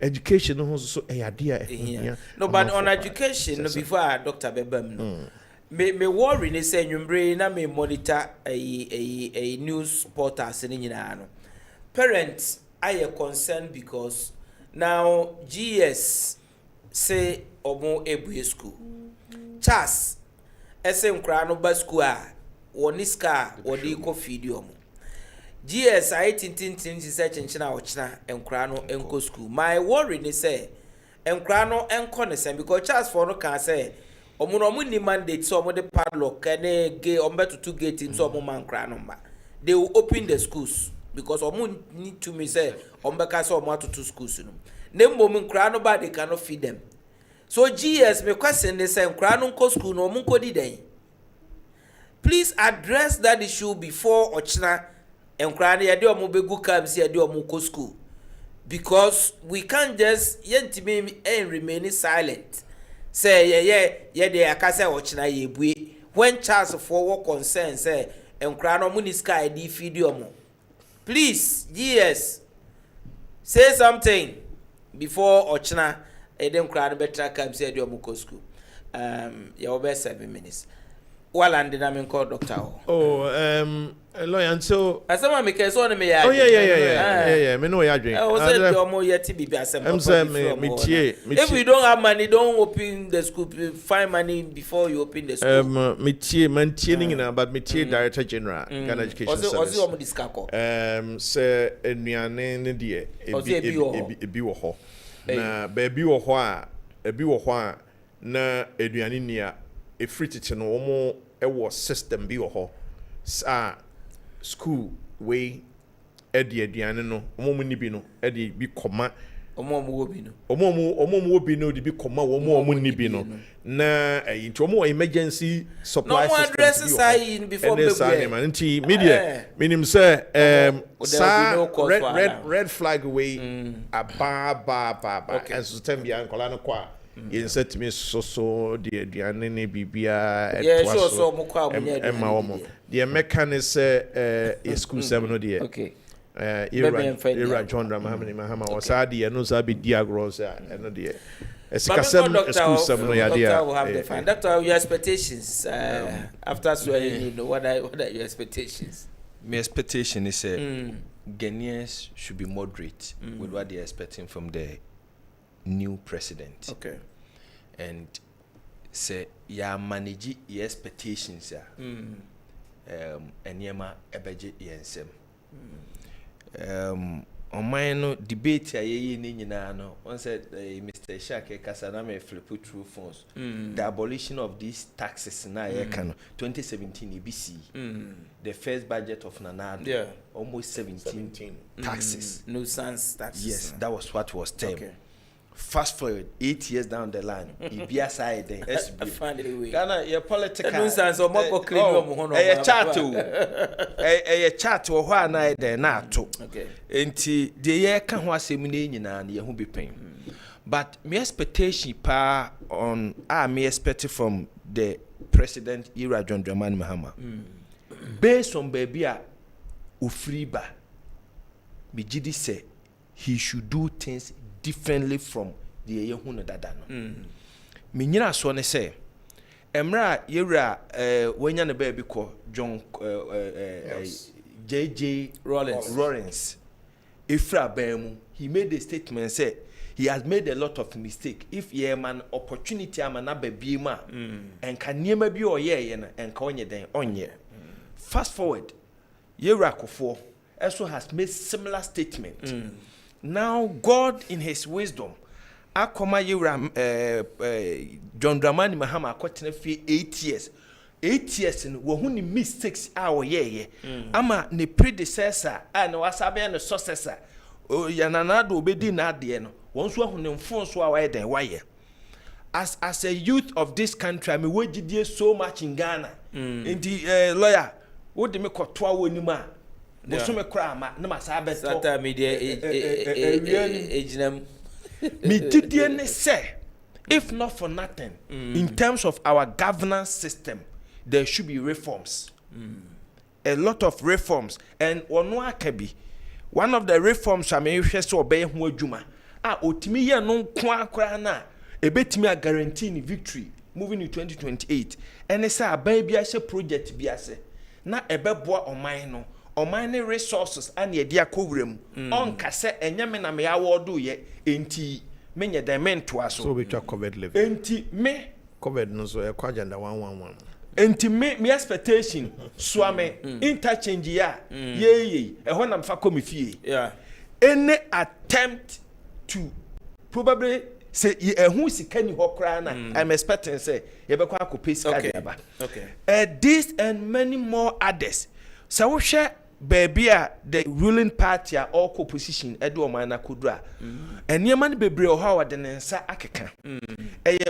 education no so e idea. No, but on education before Dr. Bebem no. Me worry ne say nwumbre na me monitor a news portals ni nyina no. Parents are concerned because now GS say omo ebu school. Charles ese nkra no ba school a woni ska wodi ko video mo. GS I tintin say chenchena ochina nkra no enko school. My worry ne say nkra no enko ne say because Charles for no can say omo ni mandate so omo the padlock ene gate ombe to gate in so omo man nkra no mba. They will open the schools because omo need to me say ombe ka so omo to schools no. Nembo nkra no ba they cannot feed them. So GS me question they say nkra no nko school no omo nko di den. please address that issue before Ochina and Krani Yadi Omo Begu Kamsi Yadi Omo Ko School. Because we can't just yentime and remain silent. Say yeah they akase Ochina Yebui. When Charles for what concern say and Krano Muniska ID video. Please, yes. Say something before Ochina and then Krano better Kamsi Yadi Omo Ko School. Your best 7 minutes. Well, and then I'm called Doctor. Lawyer, and so. As someone make a son of me. Oh, yeah. Me know you're drinking. I was saying, you're more yet to be I'm saying, if we don't have money, don't open the school. Find money before you open the school. Maintaining but Director General, Ghana Education Service. Also, discako. Say, Niane, dear, a biwo. Na baby or wha, a biwo na Eduaninia, a free teacher no more, a war system biwo. School way Eddie Ediano, Omonibino, Eddie be comma, Omobino, Omobino, the big comma, Omonibino. Na into more emergency supply. No one dresses I in before the media. Meaning, sir, red flag away a bar, and so tell me, and Colano Qua. You said to me, so dear Diane Bibia, the mechanism is school seminar, dear. Okay. Era John Mahama was Adi and Nozabi Diagrosa and dear. A school seminar, dear. Doctor, your expectations after swearing, you know, what are your expectations? My expectation is Ghanaians should be moderate with what they're expecting from the new president. Okay. And say ya manage your expectations and yema ebeje yensem. On my no debate ye ni nyina no one said Mr. Shake Kasana me flip through phones. The abolition of these taxes na ye can 2017 EBC. The first budget of Nanado almost 17 taxes. No sans taxes. Yes, that was what was termed. Okay. Fast forward 8 years down the line, side Ghana, your political. A chat or one night there not to. Okay. Until the year can was a million and you be paying. But my expectation on me expected from the president era John Dramani Mahama. Based on baby Ufriba, me Jidi say he should do things differently from the Yehuna Dadano. Minyina so ne say, Emra Yera when yana baby called John J.J. Lawrence. Ifra Bemu, he made a statement say he has made a lot of mistake. If ye man opportunity amana baby ma and can near be or ye and konye den onye. Fast forward, Yera Kofo also has made similar statement. Now, God, in His wisdom, Akoma John Dramani Mahama cotton fee 8 years. 8 years in Wahuni mistakes our ye. Ama ne predecessor and wasabe and the successor. Oh, Yananado Bedi Nadiano. Once one who informs why then why. As a youth of this country, I mean, we did so much in Ghana. In the lawyer, what do you make a 12 anymore? Bosume krama na masabe to sata media age me did say if not for nothing in terms of our governance system there should be reforms. A lot of reforms and ono akabi one of the reforms I mean hwe so obey ho adwuma otimi ye no nko akora na ebetimi a guarantee victory moving in 2028 and say aban bia she project bia se na ebeboa oman no Omani resources and ye dia kovrim on kase enyame na me awodo ye enti menye dimen to aso so we talk COVID living enti me COVID no so e kwa agenda 111 enti me expectation so ame interchange ya ye ho na mfa komifie any attempt to probably say ehun sika ni hokra na I'm expecting say ye be kwa akopɛ sika dia ba this and many more others so we share baby the ruling party are all co-position edo man na kudura eniema ne bebre o ha wade ne nsa akeka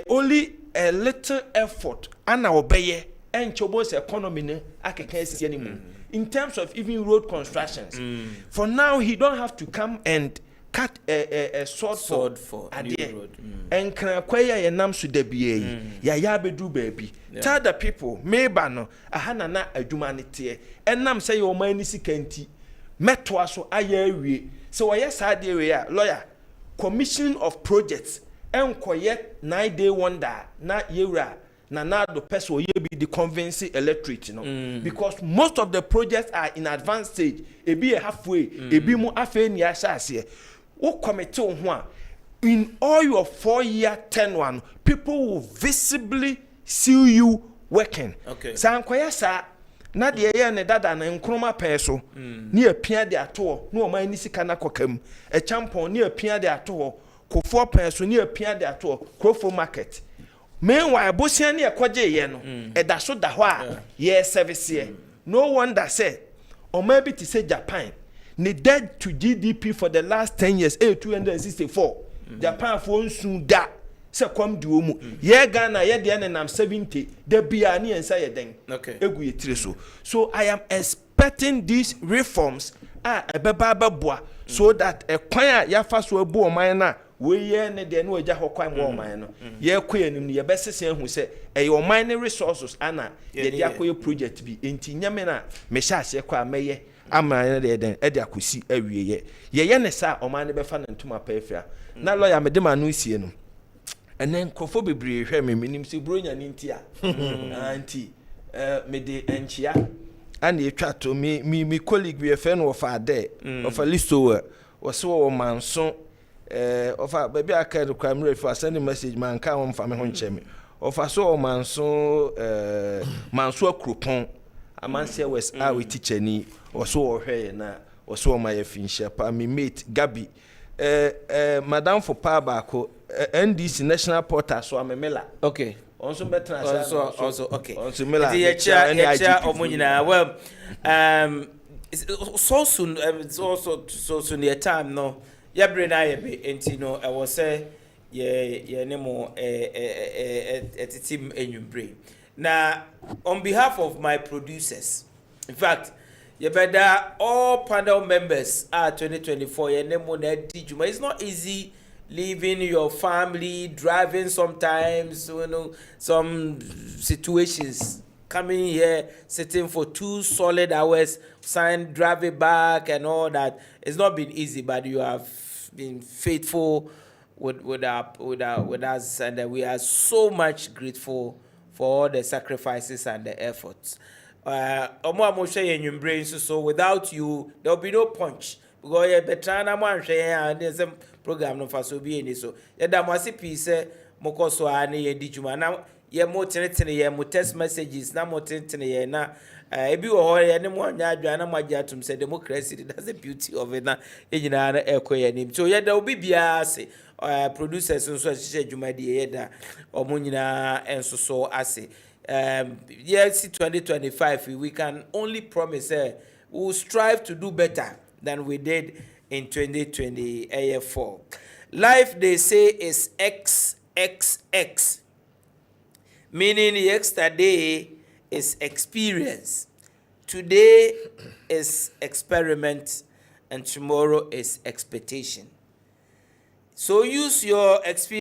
only a little effort ana obeye and Chobos economy in terms of even road constructions. For now, he don't have to come and cut a sword for a road. And can acquire a nam to the BA. Ya bedu baby. Tell the people, Maybano, a hanana a humanity, and nam say your money sikenti. Metwaso aye. So yes, idea lawyer, commission of projects, and quiet 9-day wonder, not yera. Na the person will be the convincing electorate, because most of the projects are in advanced stage. It be a halfway, it be more halfway near Shasia. What committee on in all your 4-year tenure, people will visibly see you working. Okay. Sankwaya sa na de ye ne dada na nkroma peso ni apia de ato no o man ni sika na kokam e champon ni apia de ato kofo peso ni apia de ato crofo market. Meanwhile, Bosian near Kwaje Yeno, a dash of the Hua, yes, service here. No wonder said, or maybe to say Japan, ne dead to GDP for the last 10 years, 264. Japan for soon that, so come do mu. Ye Ghana, ye the end, I'm 70, the Biani and say a ding. Okay. So I am expecting these reforms a baba bois so that a choir ya fast will bo mine. We ye ne de no agya hokwan wo man no ye koyanim ne ye besese hu se e your mining resources ana ye de akoye project bi enti nyame na me sha hye kwa meye ama de den e de akosi awie ye ne sa o man ne be fa ne ntuma pa afia na lawyer me de ma no sie no enen krofo bebre hwe me minim se bronya ni ntia anti me de enchia ana etwa to me colleague we fe no of ade of a listo so o manso ofa baby aka the crime rate for sending message man ka won fa me ho nche ofa so o manso akropon amanse west we teacher ni so o hwe na so o my finship me mate Gabi madam for power baako NDC national portal so amemela okay also better also okay also mela the chair omunyina well so soon it's also so soon the time no yabre na ye be enti no I was say ye nemo team enyumbre na on behalf of my producers, in fact you better all panel members are 2024 ye nemo na dijuma. It's not easy leaving your family, driving sometimes, you know, some situations, coming here, sitting for 2 solid hours, driving back and all that. It's not been easy, but you have been faithful with us, and we are so much grateful for all the sacrifices and the efforts. So without you, there will be no punch. Because you better na man share there's a program no for so be any so. Ya da mo piece mo so ani ye di juma na ye mo tenetene ye mo text messages na mo tenetene ye na ebi wo ho ye ne mo anya adwa na mo agya tum say democracy, that's the beauty of it na enyina na ekoye nim. So ye da obi bia ase producers so hye juma di ye da omo nyina enso so ase. Yes, 2025 we can only promise we will strive to do better than we did in 2024. Life, they say, is XXX, meaning the extra day is experience. Today is experiment, and tomorrow is expectation. So use your experience